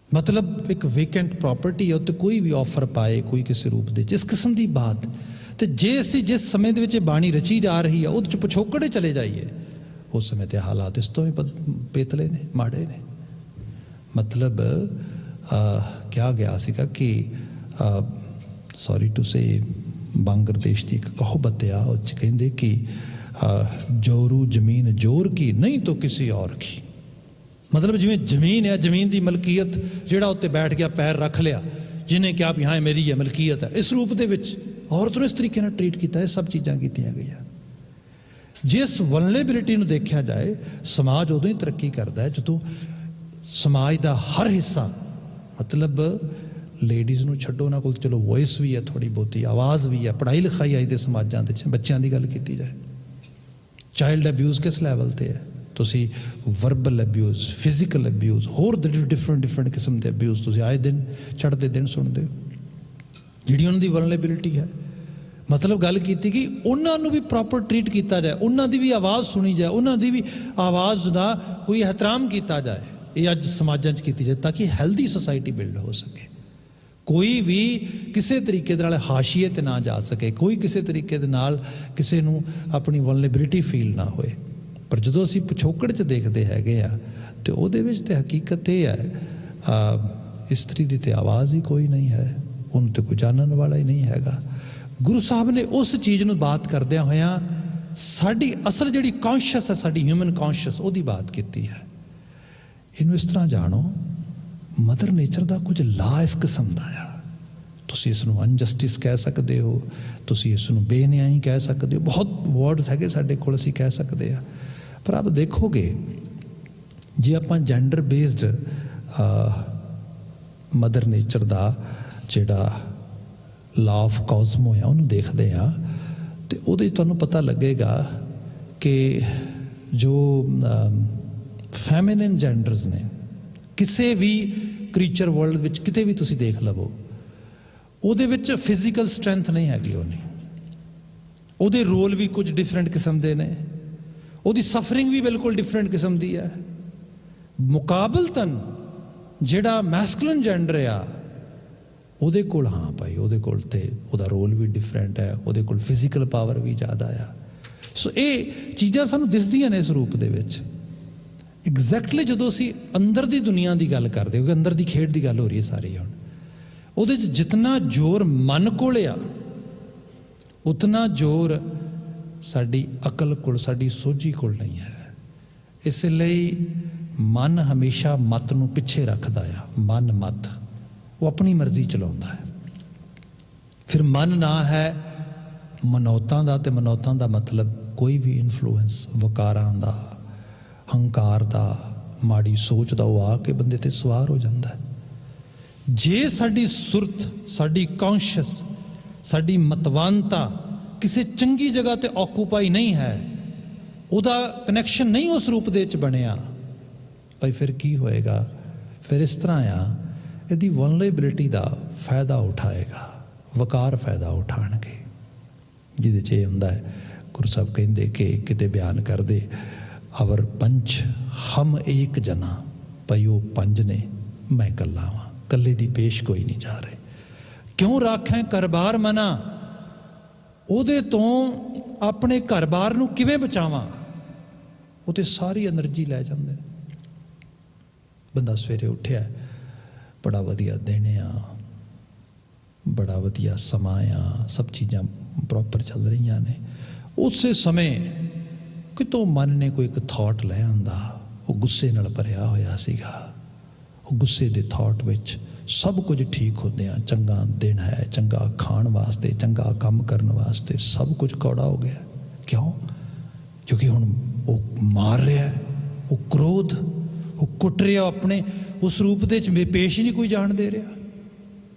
ਮਤਲਬ ਇੱਕ ਵੇਕੈਂਟ ਪ੍ਰੋਪਰਟੀ ਹੈ, ਉੱਤੇ ਕੋਈ ਵੀ ਆਫਰ ਪਾਏ ਕੋਈ ਕਿਸੇ ਰੂਪ ਦੇ ਜਿਸ ਕਿਸਮ ਦੀ ਬਾਤ, ਤੇ ਜੇ ਅਸੀਂ ਜਿਸ ਸਮੇਂ ਦੇ ਵਿੱਚ ਇਹ ਬਾਣੀ ਰਚੀ ਜਾ ਰਹੀ ਹੈ ਉਹਦੇ 'ਚ ਪਿਛੋਕੜੇ ਚਲੇ ਜਾਈਏ, ਉਸ ਸਮੇਂ 'ਤੇ ਹਾਲਾਤ ਇਸ ਤੋਂ ਵੀ ਪੇਤਲੇ ਨੇ, ਮਾੜੇ ਨੇ। ਮਤਲਬ ਕਿਹਾ ਗਿਆ ਸੀਗਾ ਕਿ ਸੌਰੀ ਟੂ ਸੇ ਬੰਗਲਾਦੇਸ਼ ਦੀ ਇੱਕ ਕਹਾਵਤ ਆ, ਉਹ 'ਚ ਕਹਿੰਦੇ ਕਿ ਜੋਰੂ ਜ਼ਮੀਨ ਜੋਰ ਕੀ ਨਹੀਂ ਤਾਂ ਕਿਸੇ ਔਰ ਕੀ। ਮਤਲਬ ਜਿਵੇਂ ਜ਼ਮੀਨ ਹੈ, ਜ਼ਮੀਨ ਦੀ ਮਲਕੀਅਤ ਜਿਹੜਾ ਉੱਤੇ ਬੈਠ ਗਿਆ, ਪੈਰ ਰੱਖ ਲਿਆ, ਜਿਹਨੇ ਕਿਹਾ ਵੀ ਹਾਂ ਮੇਰੀ ਹੈ ਮਲਕੀਅਤ ਹੈ, ਇਸ ਰੂਪ ਦੇ ਵਿੱਚ ਔਰਤ ਨੂੰ ਇਸ ਤਰੀਕੇ ਨਾਲ ਟਰੀਟ ਕੀਤਾ। ਇਹ ਸਭ ਚੀਜ਼ਾਂ ਕੀਤੀਆਂ ਗਈਆਂ। ਜਿਸ ਵਲਨਰੇਬਿਲਿਟੀ ਨੂੰ ਦੇਖਿਆ ਜਾਏ, ਸਮਾਜ ਉਦੋਂ ਹੀ ਤਰੱਕੀ ਕਰਦਾ ਹੈ ਜਦੋਂ ਸਮਾਜ ਦਾ ਹਰ ਹਿੱਸਾ, ਮਤਲਬ ਲੇਡੀਜ਼ ਨੂੰ ਛੱਡੋ, ਉਹਨਾਂ ਕੋਲ ਚਲੋ ਵੋਇਸ ਵੀ ਹੈ, ਥੋੜ੍ਹੀ ਬਹੁਤੀ ਆਵਾਜ਼ ਵੀ ਹੈ, ਪੜ੍ਹਾਈ ਲਿਖਾਈ ਆਈ ਦੇ ਸਮਾਜਾਂ ਦੇ 'ਚ। ਬੱਚਿਆਂ ਦੀ ਗੱਲ ਕੀਤੀ ਜਾਏ, ਚਾਈਲਡ ਅਬਿਊਜ਼ ਕਿਸ ਲੈਵਲ 'ਤੇ ਹੈ, ਤੁਸੀਂ ਵਰਬਲ ਅਬਿਊਜ਼, ਫਿਜ਼ੀਕਲ ਅਬਿਊਜ਼, ਹੋਰ ਡਿਫਰੈਂਟ ਕਿਸਮ ਦੇ ਅਬਿਊਜ਼ ਤੁਸੀਂ ਆਏ ਦਿਨ ਚੜ੍ਹਦੇ ਦਿਨ ਸੁਣਦੇ ਹੋ, ਜਿਹੜੀ ਉਹਨਾਂ ਦੀ ਵਲਨਰੇਬਿਲਿਟੀ ਹੈ। ਮਤਲਬ ਗੱਲ ਕੀਤੀ ਕਿ ਉਹਨਾਂ ਨੂੰ ਵੀ ਪ੍ਰੋਪਰ ਟਰੀਟ ਕੀਤਾ ਜਾਏ, ਉਹਨਾਂ ਦੀ ਵੀ ਆਵਾਜ਼ ਸੁਣੀ ਜਾਏ, ਉਹਨਾਂ ਦੀ ਵੀ ਆਵਾਜ਼ ਦਾ ਕੋਈ ਇਹਤਰਾਮ ਕੀਤਾ ਜਾਏ। ਇਹ ਅੱਜ ਸਮਾਜਾਂ 'ਚ ਕੀਤੀ ਜਾਏ ਤਾਂ ਕਿ ਹੈਲਦੀ ਸੋਸਾਇਟੀ ਬਿਲਡ ਹੋ ਸਕੇ। ਕੋਈ ਵੀ ਕਿਸੇ ਤਰੀਕੇ ਦੇ ਨਾਲ ਹਾਸ਼ੀਏ 'ਤੇ ਨਾ ਜਾ ਸਕੇ, ਕੋਈ ਕਿਸੇ ਤਰੀਕੇ ਦੇ ਨਾਲ ਕਿਸੇ ਨੂੰ ਆਪਣੀ ਵਲਨਰੇਬਿਲਿਟੀ ਫੀਲ ਨਾ ਹੋਏ। ਪਰ ਜਦੋਂ ਅਸੀਂ ਪਿਛੋਕੜ 'ਚ ਦੇਖਦੇ ਹੈਗੇ ਆ, ਤੇ ਉਹਦੇ ਵਿੱਚ ਤੇ ਹਕੀਕਤ ਇਹ ਹੈ, ਇਸਤਰੀ ਦੀ ਤੇ ਆਵਾਜ਼ ਹੀ ਕੋਈ ਨਹੀਂ ਹੈ, ਉਹਨੂੰ ਤੇ ਕੋਈ ਜਾਣਨ ਵਾਲਾ ਹੀ ਨਹੀਂ ਹੈਗਾ। ਗੁਰੂ ਸਾਹਿਬ ਨੇ ਉਸ ਚੀਜ਼ ਨੂੰ ਬਾਤ ਕਰਦਿਆਂ ਹੋਇਆਂ ਸਾਡੀ ਅਸਲ ਜਿਹੜੀ ਕੌਨਸ਼ੀਅਸ ਹੈ, ਸਾਡੀ ਹਿਊਮਨ ਕੌਨਸ਼ੀਅਸ, ਉਹਦੀ ਬਾਤ ਕੀਤੀ ਹੈ। ਇਹਨੂੰ ਇਸ ਤਰ੍ਹਾਂ ਜਾਣੋ, ਮਦਰ ਨੇਚਰ ਦਾ ਕੁਝ ਲਾ ਇਸ ਕਿਸਮ ਦਾ ਆ। ਤੁਸੀਂ ਇਸ ਨੂੰ ਅਨਜਸਟਿਸ ਕਹਿ ਸਕਦੇ ਹੋ, ਤੁਸੀਂ ਇਸ ਨੂੰ ਬੇਨਿਆਈ ਕਹਿ ਸਕਦੇ ਹੋ, ਬਹੁਤ ਵਰਡਸ ਹੈਗੇ ਸਾਡੇ ਕੋਲ ਅਸੀਂ ਕਹਿ ਸਕਦੇ ਆ। ਪਰ ਆਪ ਦੇਖੋਗੇ, ਜੇ ਆਪਾਂ ਜੈਂਡਰ ਬੇਸਡ ਮਦਰ ਨੇਚਰ ਦਾ ਜਿਹੜਾ ਲਾ ਆਫ ਕਾਜ਼ਮੋ ਆ ਉਹਨੂੰ ਦੇਖਦੇ ਆ, ਤੇ ਉਹਦੇ ਤੁਹਾਨੂੰ ਪਤਾ ਲੱਗੇਗਾ ਕਿ ਜੋ ਫੈਮਿਨਿਨ ਜੈਂਡਰਸ ਨੇ ਕਿਸੇ ਵੀ ਕ੍ਰੀਚਰ ਵਰਲਡ ਵਿੱਚ ਕਿਤੇ ਵੀ ਤੁਸੀਂ ਦੇਖ ਲਵੋ, ਉਹਦੇ ਵਿੱਚ ਫਿਜ਼ੀਕਲ ਸਟਰੈਂਥ ਨਹੀਂ ਹੈਗੀ, ਉਹਦੇ ਰੋਲ ਵੀ ਕੁਝ ਡਿਫਰੈਂਟ ਕਿਸਮ ਦੇ ਨੇ, ਉਹਦੀ ਸਫਰਿੰਗ ਵੀ ਬਿਲਕੁਲ ਡਿਫਰੈਂਟ ਕਿਸਮ ਦੀ ਹੈ। ਮੁਕਾਬਲਤਨ ਜਿਹੜਾ ਮੈਸਕੂਲਨ ਜੈਂਡਰ ਆ, ਉਹਦੇ ਕੋਲ ਹਾਂ ਭਾਈ, ਉਹਦੇ ਕੋਲ ਤੇ ਉਹਦਾ ਰੋਲ ਵੀ ਡਿਫਰੈਂਟ ਹੈ, ਉਹਦੇ ਕੋਲ ਫਿਜ਼ੀਕਲ ਪਾਵਰ ਵੀ ਜ਼ਿਆਦਾ ਆ। ਸੋ ਇਹ ਚੀਜ਼ਾਂ ਸਾਨੂੰ ਦਿਸਦੀਆਂ ਨੇ ਇਸ ਰੂਪ ਦੇ ਵਿੱਚ। ਐਗਜ਼ੈਕਟਲੀ ਜਦੋਂ ਅਸੀਂ ਅੰਦਰ ਦੀ ਦੁਨੀਆ ਦੀ ਗੱਲ ਕਰਦੇ, ਕਿਉਂਕਿ ਅੰਦਰ ਦੀ ਖੇਡ ਦੀ ਗੱਲ ਹੋ ਰਹੀ ਹੈ ਸਾਰੀ ਹੁਣ, ਉਹਦੇ 'ਚ ਜਿਤਨਾ ਜ਼ੋਰ ਮਨ ਕੋਲ ਆ, ਉਤਨਾ ਜ਼ੋਰ ਸਾਡੀ ਅਕਲ ਕੋਲ, ਸਾਡੀ ਸੋਝੀ ਕੋਲ ਨਹੀਂ ਹੈ। ਇਸ ਲਈ ਮਨ ਹਮੇਸ਼ਾ ਮਤ ਨੂੰ ਪਿੱਛੇ ਰੱਖਦਾ ਆ। ਮਨ ਮਤ ਉਹ ਆਪਣੀ ਮਰਜ਼ੀ ਚਲਾਉਂਦਾ ਹੈ। ਫਿਰ ਮਨ ਨਾ ਹੈ ਮਨੌਤਾਂ ਦਾ, ਤੇ ਮਨੌਤਾਂ ਦਾ ਮਤਲਬ ਕੋਈ ਵੀ ਇਨਫਲੂਐਂਸ ਵਕਾਰਾਂ ਦਾ, ਹੰਕਾਰ ਦਾ, ਮਾੜੀ ਸੋਚ ਦਾ, ਉਹ ਆ ਕੇ ਬੰਦੇ ਤੇ ਸਵਾਰ ਹੋ ਜਾਂਦਾ ਹੈ। ਜੇ ਸਾਡੀ ਸੁਰਤ, ਸਾਡੀ ਕੌਨਸ਼ੀਅਸ, ਸਾਡੀ ਮਤਵਾਨਤਾ ਕਿਸੇ ਚੰਗੀ ਜਗ੍ਹਾ ਤੇ ਆਕੂਪਾਈ ਨਹੀਂ ਹੈ, ਉਹਦਾ ਕਨੈਕਸ਼ਨ ਨਹੀਂ ਉਸ ਰੂਪ ਦੇ ਵਿੱਚ ਬਣਿਆ, ਭਾਈ ਫਿਰ ਕੀ ਹੋਏਗਾ? ਫਿਰ ਇਸ ਤਰ੍ਹਾਂ ਆ, ਇਹਦੀ ਵਲਨਰੇਬਿਲਿਟੀ ਦਾ ਫਾਇਦਾ ਉਠਾਏਗਾ, ਵਕਾਰ ਫਾਇਦਾ ਉਠਾਉਣਗੇ। ਜਿਹਦੇ 'ਚ ਇਹ ਹੁੰਦਾ ਹੈ, ਗੁਰੂ ਸਾਹਿਬ ਕਹਿੰਦੇ ਕਿ ਕਿਤੇ ਬਿਆਨ ਕਰਦੇ, ਅਵਰ ਪੰਚ ਹਮ ਏਕ ਜਨਾ, ਭਈ ਉਹ ਪੰਜ ਨੇ ਮੈਂ ਇਕੱਲਾ ਵਾਂ, ਇਕੱਲੇ ਦੀ ਪੇਸ਼ ਕੋਈ ਨਹੀਂ ਜਾ ਰਹੇ। ਕਿਉਂ ਰਾਖੈਂ ਘਰ-ਬਾਰ ਮਨਾ, ਉਹਦੇ ਤੋਂ ਆਪਣੇ ਘਰ-ਬਾਰ ਨੂੰ ਕਿਵੇਂ ਬਚਾਵਾਂ, ਉਹ ਤੇ ਸਾਰੀ એનર્ਜੀ ਲੈ ਜਾਂਦੇ ਨੇ। ਬੰਦਾ ਸਵੇਰੇ ਉੱਠਿਆ, ਬੜਾ ਵਧੀਆ ਦਿਨ ਆ, ਬੜਾ ਵਧੀਆ ਸਮਾਂ ਆ, ਸਭ ਚੀਜ਼ਾਂ ਪ੍ਰੋਪਰ ਚੱਲ ਰਹੀਆਂ ਨੇ, ਉਸੇ ਸਮੇਂ ਕਿਤੋਂ ਮਨ ਨੇ ਕੋਈ ਇੱਕ ਥਾਟ ਲੈ ਆਉਂਦਾ, ਉਹ ਗੁੱਸੇ ਨਾਲ ਭਰਿਆ ਹੋਇਆ ਸੀਗਾ। ਉਹ ਗੁੱਸੇ ਦੇ ਥਾਟ ਵਿੱਚ ਸਭ ਕੁਝ ਠੀਕ ਹੁੰਦਿਆਂ, ਚੰਗਾ ਦਿਨ ਹੈ, ਚੰਗਾ ਖਾਣ ਵਾਸਤੇ, ਚੰਗਾ ਕੰਮ ਕਰਨ ਵਾਸਤੇ, ਸਭ ਕੁਝ ਕੌੜਾ ਹੋ ਗਿਆ। ਕਿਉਂ? ਕਿਉਂਕਿ ਹੁਣ ਉਹ ਮਾਰ ਰਿਹਾ, ਉਹ ਕ੍ਰੋਧ, ਉਹ ਕੁੱਟ ਰਿਹਾ, ਆਪਣੇ ਉਸ ਰੂਪ ਦੇ ਵਿੱਚ ਪੇਸ਼ ਹੀ ਨਹੀਂ ਕੋਈ ਜਾਣ ਦੇ ਰਿਹਾ।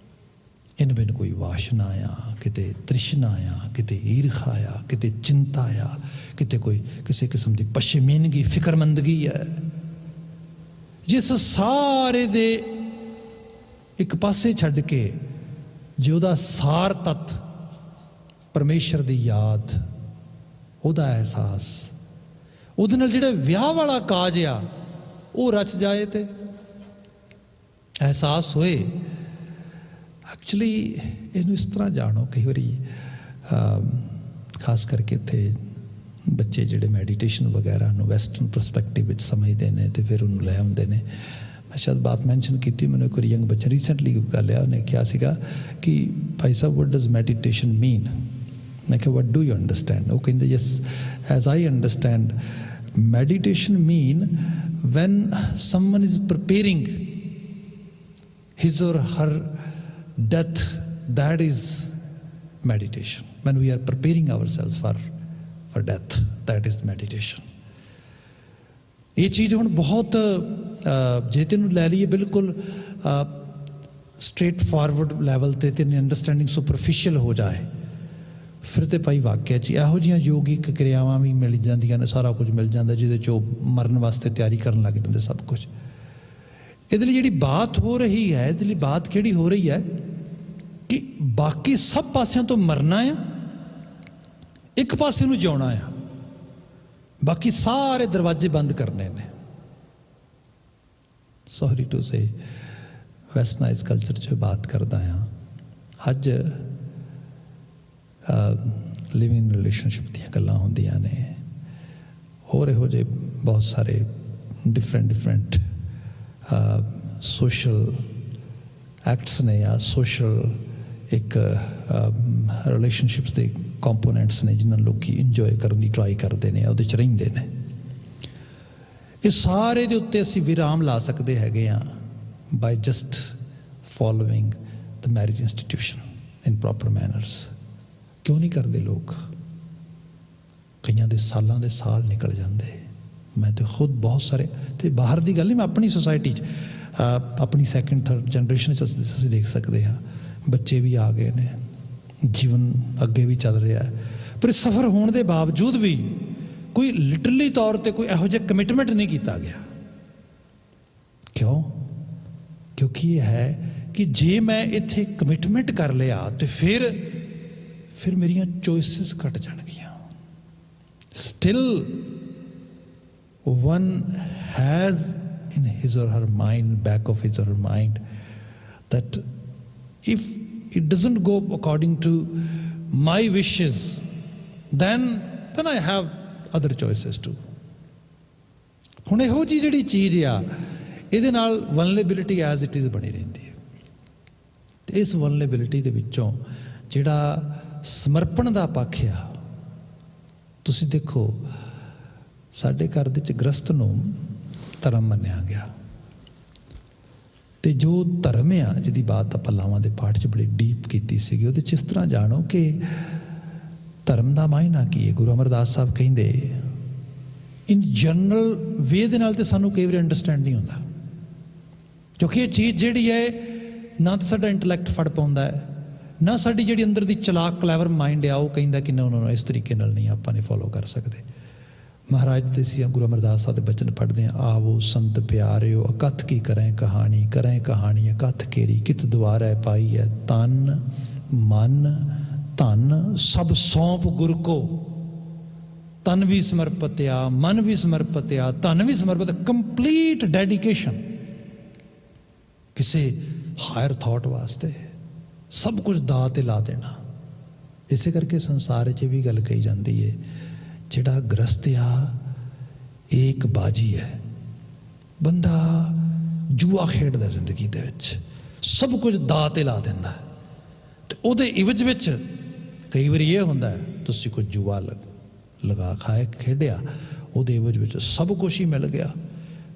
ਇਨ ਬਿਨ ਕੋਈ ਵਾਸ਼ਨਾ ਆ, ਕਿਤੇ ਤ੍ਰਿਸ਼ਨਾ ਆ, ਕਿਤੇ ਈਰਖਾ ਆ, ਕਿਤੇ ਚਿੰਤਾ ਆ, ਕਿਤੇ ਕੋਈ ਕਿਸੇ ਕਿਸਮ ਦੀ ਪਸ਼ਮੀਨਗੀ, ਫਿਕਰਮੰਦਗੀ ਹੈ। ਜਿਸ ਸਾਰੇ ਦੇ ਇੱਕ ਪਾਸੇ ਛੱਡ ਕੇ ਜੇ ਉਹਦਾ ਸਾਰ ਤੱਤ ਪਰਮੇਸ਼ਰ ਦੀ ਯਾਦ, ਉਹਦਾ ਅਹਿਸਾਸ, ਉਹਦੇ ਨਾਲ ਜਿਹੜਾ ਵਿਆਹ ਵਾਲਾ ਕਾਜ ਆ ਉਹ ਰਚ ਜਾਏ ਤੇ ਅਹਿਸਾਸ ਹੋਏ। ਐਕਚੁਅਲੀ ਇਹਨੂੰ ਇਸ ਤਰ੍ਹਾਂ ਜਾਣੋ, ਕਈ ਵਾਰੀ ਖਾਸ ਕਰਕੇ ਇੱਥੇ ਬੱਚੇ ਜਿਹੜੇ ਮੈਡੀਟੇਸ਼ਨ ਵਗੈਰਾ ਨੂੰ ਵੈਸਟਰਨ ਪਰਸਪੈਕਟਿਵ ਵਿੱਚ ਸਮਝਦੇ ਨੇ ਤੇ ਫਿਰ ਉਹਨੂੰ ਲੈ ਆਉਂਦੇ ਨੇ। ਮੈਂ ਸ਼ਾਇਦ ਬਾਤ ਮੈਂਸ਼ਨ ਕੀਤੀ, ਮੈਨੂੰ ਇੱਕ ਯੰਗ ਬੱਚਾ ਰੀਸੈਂਟਲੀ ਗੱਲ ਆ, ਉਹਨੇ ਕਿਹਾ ਸੀਗਾ ਕਿ ਭਾਈ ਸਾਹਿਬ ਵਾਟ ਡਜ਼ ਮੈਡੀਟੇਸ਼ਨ ਮੀਨ। ਮੈਂ ਕਿਹਾ ਵਾਟ ਡੂ ਯੂ ਅੰਡਰਸਟੈਂਡ। ਉਹ ਕਹਿੰਦੇ yes, as I understand meditation mean when someone is preparing his or her death, that is meditation. When we are preparing ourselves for death, that is meditation. ਇਹ ਚੀਜ਼ ਹੁਣ ਬਹੁਤ ਜੇ ਤੈਨੂੰ ਲੈ ਲਈਏ ਬਿਲਕੁਲ ਸਟ੍ਰੇਟ ਫਾਰਵਰਡ ਲੈਵਲ ਤੇ ਤੇਰੀ ਅੰਡਰਸਟੈਂਡਿੰਗ ਸੁਪਰਫਿਸ਼ੀਅਲ ਹੋ ਜਾਏ, ਫਿਰ ਤੇ ਭਾਈ ਵਾਕਿਆ 'ਚ ਇਹੋ ਜਿਹੀਆਂ ਯੋਗਿਕ ਕਿਰਿਆਵਾਂ ਵੀ ਮਿਲ ਜਾਂਦੀਆਂ ਨੇ, ਸਾਰਾ ਕੁਝ ਮਿਲ ਜਾਂਦਾ ਜਿਹਦੇ 'ਚ ਉਹ ਮਰਨ ਵਾਸਤੇ ਤਿਆਰੀ ਕਰਨ ਲੱਗ ਜਾਂਦੇ ਸਭ ਕੁਝ। ਇਹਦੇ ਲਈ ਜਿਹੜੀ ਬਾਤ ਹੋ ਰਹੀ ਹੈ, ਇਹਦੇ ਲਈ ਬਾਤ ਕਿਹੜੀ ਹੋ ਰਹੀ ਹੈ ਕਿ ਬਾਕੀ ਸਭ ਪਾਸਿਆਂ ਤੋਂ ਮਰਨਾ ਆ, ਇੱਕ ਪਾਸੇ ਨੂੰ ਜਿਉਣਾ ਆ, ਬਾਕੀ ਸਾਰੇ ਦਰਵਾਜ਼ੇ ਬੰਦ ਕਰਨੇ ਨੇ। Sorry to say westernise culture 'ਚ ਬਾਤ ਕਰਦਾ ਹਾਂ। ਅੱਜ ਲਿਵਿੰਗ ਰਿਲੇਸ਼ਨਸ਼ਿਪ ਦੀਆਂ ਗੱਲਾਂ ਹੁੰਦੀਆਂ ਨੇ, ਹੋਰ ਇਹੋ ਜਿਹੇ ਬਹੁਤ ਸਾਰੇ ਡਿਫਰੈਂਟ ਸੋਸ਼ਲ ਐਕਟਸ ਨੇ ਜਾਂ ਸੋਸ਼ਲ ਇੱਕ ਰਿਲੇਸ਼ਨਸ਼ਿਪਸ ਦੇ ਕੰਪੋਨੈਂਟਸ ਨੇ ਜਿਹਨਾਂ ਨੂੰ ਲੋਕ ਇੰਜੋਏ ਕਰਨ ਦੀ ਟਰਾਈ ਕਰਦੇ ਨੇ, ਉਹਦੇ 'ਚ ਰਹਿੰਦੇ ਨੇ। ਇਹ ਸਾਰੇ ਦੇ ਉੱਤੇ ਅਸੀਂ ਵਿਰਾਮ ਲਾ ਸਕਦੇ ਹੈਗੇ ਹਾਂ ਬਾਈ ਜਸਟ ਫੋਲੋਇੰਗ ਦ ਮੈਰਿਜ ਇੰਸਟੀਟਿਊਸ਼ਨ ਇਨ ਪ੍ਰੋਪਰ ਮੈਨਰਸ। ਕਿਉਂ ਨਹੀਂ ਕਰਦੇ ਲੋਕ? ਕਈਆਂ ਦੇ ਸਾਲਾਂ ਦੇ ਸਾਲ ਨਿਕਲ ਜਾਂਦੇ। ਮੈਂ ਤਾਂ ਖੁਦ ਬਹੁਤ ਸਾਰੇ, ਤੇ ਬਾਹਰ ਦੀ ਗੱਲ ਨਹੀਂ, ਮੈਂ ਆਪਣੀ ਸੁਸਾਇਟੀ 'ਚ ਆਪਣੀ ਸੈਕਿੰਡ ਥਰਡ ਜਨਰੇਸ਼ਨ 'ਚ ਅਸੀਂ ਦੇਖ ਸਕਦੇ ਹਾਂ, ਬੱਚੇ ਵੀ ਆ ਗਏ ਨੇ, ਜੀਵਨ ਅੱਗੇ ਵੀ ਚੱਲ ਰਿਹਾ, ਪਰ ਸਫਰ ਹੋਣ ਦੇ ਬਾਵਜੂਦ ਵੀ ਕੋਈ ਲਿਟਰਲੀ ਤੌਰ ਤੇ ਕੋਈ ਇਹੋ ਜਿਹਾ ਕਮਿਟਮੈਂਟ ਨਹੀਂ ਕੀਤਾ ਗਿਆ। ਕਿਉਂ? ਕਿਉਂਕਿ ਇਹ ਹੈ ਕਿ ਜੇ ਮੈਂ ਇੱਥੇ ਕਮਿਟਮੈਂਟ ਕਰ ਲਿਆ ਤੇ ਫਿਰ ਮੇਰੀਆਂ ਚੋਇਸਿਸ ਘਟ ਜਾਣਗੀਆਂ। Still one has in his or her mind, back of his or her mind, that if it doesn't go according to my wishes, then I have other choices too. ਹੁਣ ਇਹੋ ਜਿਹੀ ਜਿਹੜੀ ਚੀਜ਼ ਆ, ਇਹਦੇ ਨਾਲ ਵਲਨਰੇਬਿਲਿਟੀ ਐਜ਼ ਇਟ ਇਜ਼ ਬਣੀ ਰਹਿੰਦੀ ਹੈ। ਤੇ ਇਸ ਵਲਨਰੇਬਿਲਿਟੀ ਦੇ ਵਿੱਚੋਂ ਜਿਹੜਾ ਸਮਰਪਣ ਦਾ ਪੱਖ ਆ, ਤੁਸੀਂ ਦੇਖੋ ਸਾਡੇ ਘਰ ਦੇ 'ਚ ਗ੍ਰਸਤ ਨੂੰ ਧਰਮ ਮੰਨਿਆ ਗਿਆ, ਤੇ ਜੋ ਧਰਮ ਆ ਜਿਹਦੀ ਬਾਤ ਆਪਾਂ ਲਾਵਾਂ ਦੇ ਪਾਠ 'ਚ ਬੜੀ ਡੀਪ ਕੀਤੀ ਸੀਗੀ, ਉਹਦੇ 'ਚ ਇਸ ਤਰ੍ਹਾਂ ਜਾਣੋ ਕਿ ਧਰਮ ਦਾ ਮਾਇਨਾ ਕੀ ਹੈ। ਗੁਰੂ ਅਮਰਦਾਸ ਸਾਹਿਬ ਕਹਿੰਦੇ ਇਨ ਜਨਰਲ ਵੇ ਦੇ ਨਾਲ ਤੇ ਸਾਨੂੰ ਕਈ ਵਾਰੀ ਅੰਡਰਸਟੈਂਡ ਨਹੀਂ ਹੁੰਦਾ, ਕਿਉਂਕਿ ਇਹ ਚੀਜ਼ ਜਿਹੜੀ ਹੈ ਨਾ ਤਾਂ ਸਾਡਾ ਇੰਟਲੈਕਟ ਫੜ ਪਾਉਂਦਾ ਹੈ, ਨਾ ਸਾਡੀ ਜਿਹੜੀ ਅੰਦਰ ਦੀ ਚਲਾਕ ਕਲੈਵਰ ਮਾਈਂਡ ਆ ਉਹ ਕਹਿੰਦਾ ਕਿ ਨਾ ਇਸ ਤਰੀਕੇ ਨਾਲ ਨਹੀਂ ਆਪਾਂ ਨੇ ਫੋਲੋ ਕਰ ਸਕਦੇ। महाराज ਦੇ ਅਸੀਂ ਗੁਰੂ ਅਮਰਦਾਸ ਸਾਹਿਬ ਦੇ ਬਚਨ ਪੜ੍ਹਦੇ ਹਾਂ। ਆਵੋ ਸੰਤ ਪਿਆਰਿਓ ਅਕਥ ਕੀ ਕਰੇ ਕਹਾਣੀ ਅਕਥ ਕੇਰੀ ਕਿਤ ਦੁਆਰੈ ਪਾਈ ਹੈ। ਤਨ ਮਨ ਧਨ ਸਭ ਸੌਂਪ ਗੁਰ ਕੋ। ਤਨ ਵੀ ਸਮਰਪਿਤਿਆ, ਮਨ ਵੀ ਸਮਰਪਿਤਿਆ, ਧਨ ਵੀ ਸਮਰਪਿਤ। ਕੰਪਲੀਟ ਡੈਡੀਕੇਸ਼ਨ ਕਿਸੇ ਹਾਇਰ ਥਾਟ ਵਾਸਤੇ ਸਭ ਕੁਝ ਦਾਅ ਤੇ ਲਾ ਦੇਣਾ। ਇਸੇ ਕਰਕੇ ਸੰਸਾਰ 'ਚ ਵੀ ਗੱਲ ਕਹੀ ਜਾਂਦੀ ਹੈ, ਜਿਹੜਾ ਗ੍ਰਸਤ ਆ ਇਹ ਇੱਕ ਬਾਜੀ ਹੈ। ਬੰਦਾ ਜੂਆ ਖੇਡਦਾ ਜ਼ਿੰਦਗੀ ਦੇ ਵਿੱਚ, ਸਭ ਕੁਝ ਦਾਅ ਤੇ ਲਾ ਦਿੰਦਾ ਤੇ ਉਹਦੇ ਇਵਜ ਵਿੱਚ ਕਈ ਵਾਰੀ ਇਹ ਹੁੰਦਾ ਹੈ ਤੁਸੀਂ ਕੋਈ ਜੂਆ ਲਗਾ ਖਾਏ ਖੇਡਿਆ, ਉਹਦੇ ਇਵਜ ਵਿੱਚ ਸਭ ਕੁਝ ਹੀ ਮਿਲ ਗਿਆ।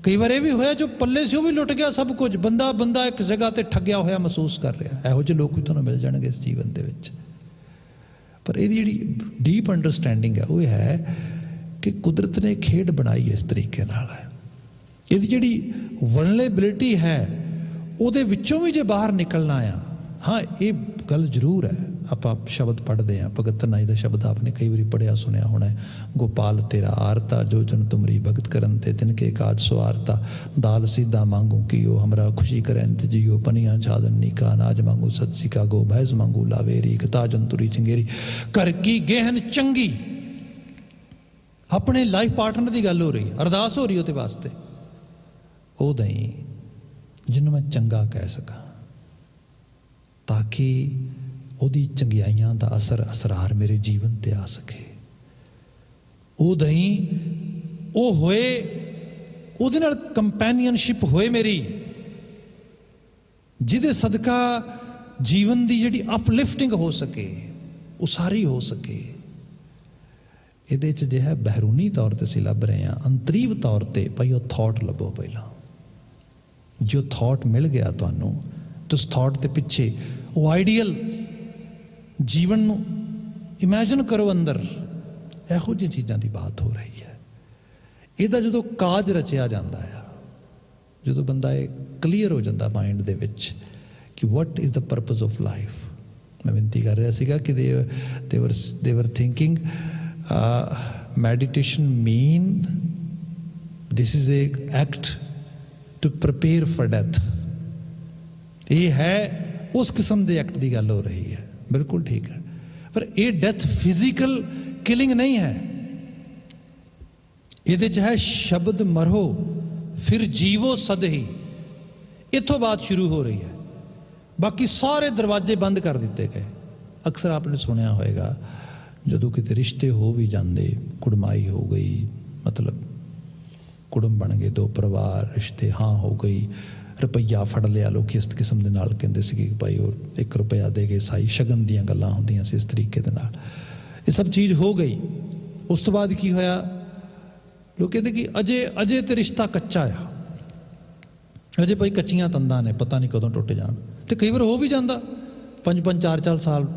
ਕਈ ਵਾਰ ਇਹ ਵੀ ਹੋਇਆ ਜੋ ਪੱਲੇ ਸੀ ਉਹ ਵੀ ਲੁੱਟ ਗਿਆ ਸਭ ਕੁਝ। ਬੰਦਾ ਇੱਕ ਜਗ੍ਹਾ ਤੇ ਠੱਗਿਆ ਹੋਇਆ ਮਹਿਸੂਸ ਕਰ ਰਿਹਾ। ਇਹੋ ਜਿਹੇ ਲੋਕ ਵੀ ਤੁਹਾਨੂੰ ਮਿਲ ਜਾਣਗੇ ਇਸ ਜੀਵਨ ਦੇ ਵਿੱਚ। ਪਰ ਇਹਦੀ ਜਿਹੜੀ ਡੀਪ ਅੰਡਰਸਟੈਂਡਿੰਗ ਹੈ ਉਹ ਇਹ ਹੈ ਕਿ ਕੁਦਰਤ ਨੇ ਖੇਡ ਬਣਾਈ ਇਸ ਤਰੀਕੇ ਨਾਲ ਹੈ। ਇਹਦੀ ਜਿਹੜੀ ਵਲਨਰੇਬਿਲਿਟੀ ਹੈ ਉਹਦੇ ਵਿੱਚੋਂ ਵੀ ਜੇ ਬਾਹਰ ਨਿਕਲਣਾ ਆ, ਹਾਂ ਇਹ ਗੱਲ ਜ਼ਰੂਰ ਹੈ। ਆਪਾਂ ਸ਼ਬਦ ਪੜ੍ਹਦੇ ਹਾਂ, ਭਗਤ ਧੰਨਾ ਜੀ ਦਾ ਸ਼ਬਦ ਆਪਨੇ ਕਈ ਵਾਰੀ ਪੜ੍ਹਿਆ ਸੁਣਿਆ ਹੋਣਾ, ਗੋਪਾਲ ਤੇਰਾ ਆਰਤਾ ਜੋ ਜਨ ਤੁਮਰੀ ਭਗਤ ਕਰਨ ਤੇ ਤਿਨਕੇ ਕਾਜ ਸੁਆਰਤਾ। ਦਾਲ ਸਿੱਧਾ ਮੰਗੂ ਕੀਓ ਹਮਰਾ ਖੁਸ਼ੀ ਕਰੈਨ ਤੇ ਜੀਓ। ਪਨੀਆਂ ਛਾਦਨ ਨੀਕਾ ਨਾਜ ਮੰਗੂ ਸਤ ਸਿਕਾ ਗੋ। ਭੈਸ ਮੰਗੂ ਲਾਵੇਰੀ ਕਤਾ ਜੰਤੁਰੀ ਚੰਗੇਰੀ। ਘਰ ਕੀ ਗਹਿਨ ਚੰਗੀ। ਆਪਣੇ ਲਾਈਫ ਪਾਰਟਨਰ ਦੀ ਗੱਲ ਹੋ ਰਹੀ, ਅਰਦਾਸ ਹੋ ਰਹੀ ਉਹਦੇ ਵਾਸਤੇ। ਉਹ ਦਈ ਜਿਹਨੂੰ ਮੈਂ ਚੰਗਾ ਕਹਿ ਸਕਾਂ ਤਾਂ ਕਿ ਉਹਦੀ ਚੰਗਿਆਈਆਂ ਦਾ ਅਸਰਾਰ ਮੇਰੇ ਜੀਵਨ ਤੇ ਆ ਸਕੇ। ਉਹ ਦਈ ਉਹ ਹੋਏ, ਉਹਦੇ ਨਾਲ ਕੰਪੈਨੀਅਨਸ਼ਿਪ ਹੋਏ ਮੇਰੀ, ਜਿਹਦੇ ਸਦਕਾ ਜੀਵਨ ਦੀ ਜਿਹੜੀ ਅਪਲਿਫਟਿੰਗ ਹੋ ਸਕੇ, ਉਸਾਰੀ ਹੋ ਸਕੇ। ਇਹਦੇ 'ਚ ਜੇ ਹੈ ਬਹਿਰੂਨੀ ਤੌਰ ਤੇ ਅਸੀਂ ਲੱਭ ਰਹੇ ਹਾਂ, ਅੰਤਰੀਵ ਤੌਰ ਤੇ ਭਾਈ ਉਹ ਥਾਟ ਲੱਭੋ ਪਹਿਲਾਂ। ਜੋ ਥਾਟ ਮਿਲ ਗਿਆ ਤੁਹਾਨੂੰ ਤੇ ਉਸ ਥਾਟ ਦੇ ਪਿੱਛੇ ਉਹ ਆਈਡੀਅਲ ਜੀਵਨ ਨੂੰ ਇਮੈਜਿਨ ਕਰੋ ਅੰਦਰ। ਇਹੋ ਜਿਹੀ ਚੀਜ਼ਾਂ ਦੀ ਬਾਤ ਹੋ ਰਹੀ ਹੈ। ਇਹਦਾ ਜਦੋਂ ਕਾਜ ਰਚਿਆ ਜਾਂਦਾ ਆ, ਜਦੋਂ ਬੰਦਾ ਇਹ ਕਲੀਅਰ ਹੋ ਜਾਂਦਾ ਮਾਈਂਡ ਦੇ ਵਿੱਚ ਕਿ what is the purpose of life. ਮੈਂ ਬੇਨਤੀ ਕਰ ਰਿਹਾ ਸੀਗਾ ਕਿ ਦੇ ਵਰ thinking meditation mean this is a act to prepare for death। ਇਹ ਹੈ ਉਸ ਕਿਸਮ ਦੇ ਐਕਟ ਦੀ ਗੱਲ ਹੋ ਰਹੀ ਹੈ, ਬਿਲਕੁਲ ਠੀਕ ਹੈ। ਪਰ ਇਹ ਡੈਥ ਫਿਜ਼ੀਕਲ ਕਿਲਿੰਗ ਨਹੀਂ ਹੈ। ਇਹਦੇ 'ਚ ਹੈ ਸ਼ਬਦ ਮਰੋ ਫਿਰ ਜੀਵੋ ਸਦਹੀ। ਇੱਥੋਂ ਬਾਤ ਸ਼ੁਰੂ ਹੋ ਰਹੀ ਹੈ। ਬਾਕੀ ਸਾਰੇ ਦਰਵਾਜ਼ੇ ਬੰਦ ਕਰ ਦਿੱਤੇ ਗਏ। ਅਕਸਰ ਆਪਨੇ ਸੁਣਿਆ ਹੋਏਗਾ ਜਦੋਂ ਕਿਤੇ ਰਿਸ਼ਤੇ ਹੋ ਵੀ ਜਾਂਦੇ, ਕੁੜਮਾਈ ਹੋ ਗਈ, ਮਤਲਬ ਕੁੜਮ ਬਣ ਗਏ ਦੋ ਪਰਿਵਾਰ, ਰਿਸ਼ਤੇ ਹਾਂ ਹੋ ਗਈ, ਰੁਪਈਆ ਫੜ ਲਿਆ ਲੋਕ ਇਸ ਕਿਸਮ ਦੇ ਨਾਲ ਕਹਿੰਦੇ ਸੀਗੇ ਕਿ ਭਾਈ ਉਹ 1 ਰੁਪਇਆ ਦੇ ਗਏ ਸਾਈ, ਸ਼ਗਨ ਦੀਆਂ ਗੱਲਾਂ ਹੁੰਦੀਆਂ ਸੀ ਇਸ ਤਰੀਕੇ ਦੇ ਨਾਲ। ਇਹ ਸਭ ਚੀਜ਼ ਹੋ ਗਈ। ਉਸ ਤੋਂ ਬਾਅਦ ਕੀ ਹੋਇਆ, ਲੋਕ ਕਹਿੰਦੇ ਕਿ ਅਜੇ ਤੇ ਰਿਸ਼ਤਾ ਕੱਚਾ ਆ, ਅਜੇ ਭਾਈ ਕੱਚੀਆਂ ਤੰਦਾਂ ਨੇ, ਪਤਾ ਨਹੀਂ ਕਦੋਂ ਟੁੱਟ ਜਾਣ। ਤੇ ਕਈ ਵਾਰ ਹੋ ਵੀ ਜਾਂਦਾ, 5-5 4-4 ਸਾਲ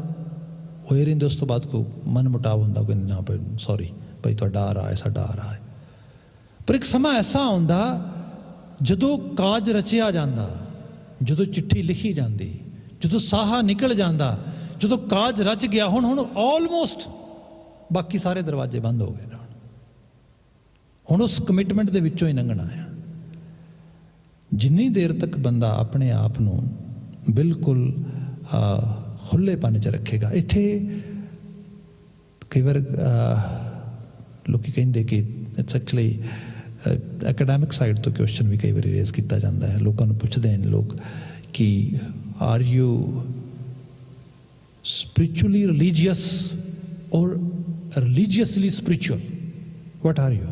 ਹੋਏ ਰਹਿੰਦੇ। ਉਸ ਤੋਂ ਬਾਅਦ ਕੋਈ ਮਨ ਮੁਟਾਵ ਹੁੰਦਾ, ਕੋਈ ਨਾ ਭਾਈ ਸੌਰੀ ਭਾਈ ਤੁਹਾਡਾ ਆ ਰਹਾ ਹੈ, ਸਾਡਾ ਆ ਰਹਾ ਹੈ। ਪਰ ਇੱਕ ਸਮਾਂ ਐਸਾ ਆਉਂਦਾ ਜਦੋਂ ਕਾਜ ਰਚਿਆ ਜਾਂਦਾ, ਜਦੋਂ ਚਿੱਠੀ ਲਿਖੀ ਜਾਂਦੀ, ਜਦੋਂ ਸਾਹਾ ਨਿਕਲ ਜਾਂਦਾ, ਜਦੋਂ ਕਾਜ ਰਚ ਗਿਆ। ਹੁਣ ਆਲਮੋਸਟ ਬਾਕੀ ਸਾਰੇ ਦਰਵਾਜ਼ੇ ਬੰਦ ਹੋ ਗਏ ਨੇ। ਹੁਣ ਉਸ ਕਮਿਟਮੈਂਟ ਦੇ ਵਿੱਚੋਂ ਹੀ ਲੰਘਣਾ ਆ। ਜਿੰਨੀ ਦੇਰ ਤੱਕ ਬੰਦਾ ਆਪਣੇ ਆਪ ਨੂੰ ਬਿਲਕੁਲ ਖੁੱਲ੍ਹੇਪਨ 'ਚ ਰੱਖੇਗਾ। ਇੱਥੇ ਕਈ ਵਾਰ ਲੋਕ ਕਹਿੰਦੇ ਕਿ ਇਟਸ ਐਕਚੁਅਲੀ ਐਕੈਡੈਮਿਕ ਸਾਈਡ ਤੋਂ ਕੁਐਸਚਨ ਵੀ ਕਈ ਵਾਰੀ ਰੇਜ਼ ਕੀਤਾ ਜਾਂਦਾ ਹੈ। ਲੋਕਾਂ ਨੂੰ ਪੁੱਛਦੇ ਨੇ ਲੋਕ ਕਿ are you spiritually religious or religiously spiritual? What are you?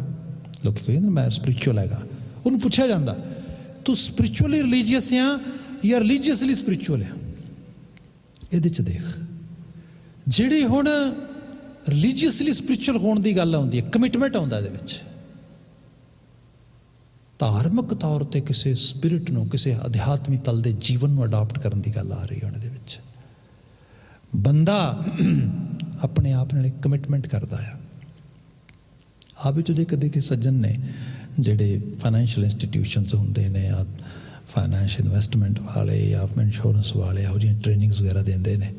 ਲੋਕ ਕਹਿੰਦੇ ਮੈਂ ਸਪਿਰਿਚੁਅਲ ਹੈਗਾ। ਉਹਨੂੰ ਪੁੱਛਿਆ ਜਾਂਦਾ ਤੂੰ ਸਪਿਰਿਚੁਅਲੀ ਰਿਲੀਜੀਅਸ ਆ ਜਾਂ ਰਿਲੀਜੀਅਸਲੀ ਸਪਿਰਿਚੁਅਲ ਆ? ਇਹਦੇ 'ਚ ਦੇਖ, ਜਿਹੜੀ ਹੁਣ ਰਿਲੀਜੀਅਸਲੀ ਸਪਿਰਿਚੁਅਲ ਹੋਣ ਦੀ ਗੱਲ ਆਉਂਦੀ ਹੈ, ਕਮਿਟਮੈਂਟ ਆਉਂਦਾ ਇਹਦੇ ਵਿੱਚ। ਧਾਰਮਿਕ ਤੌਰ ਤੇ ਕਿਸੇ ਸਪਿਰਿਟ ਨੂੰ, ਕਿਸੇ ਅਧਿਆਤਮਿਕ ਤਲ ਦੇ ਜੀਵਨ ਨੂੰ ਅਡਾਪਟ ਕਰਨ ਦੀ ਗੱਲ ਆ ਰਹੀ ਹੈ। ਇਹਦੇ ਵਿੱਚ ਬੰਦਾ ਆਪਣੇ ਆਪ ਨਾਲ ਇੱਕ ਕਮਿਟਮੈਂਟ ਕਰਦਾ ਆ। ਆਪ ਵਿੱਚ ਉਹਦੇ ਕਦੇ ਕਿ ਸੱਜਣ ਨੇ ਜਿਹੜੇ ਫਾਈਨੈਂਸ਼ੀਅਲ ਇੰਸਟੀਟਿਊਸ਼ਨਸ ਹੁੰਦੇ ਨੇ, ਜਾਂ ਫਾਈਨੈਂਸ਼ੀਅਲ ਇਨਵੈਸਟਮੈਂਟ ਵਾਲੇ ਜਾਂ ਇੰਸ਼ੋਰੈਂਸ ਵਾਲੇ, ਇਹੋ ਜਿਹੀਆਂ ਟ੍ਰੇਨਿੰਗਸ ਵਗੈਰਾ ਦਿੰਦੇ ਨੇ।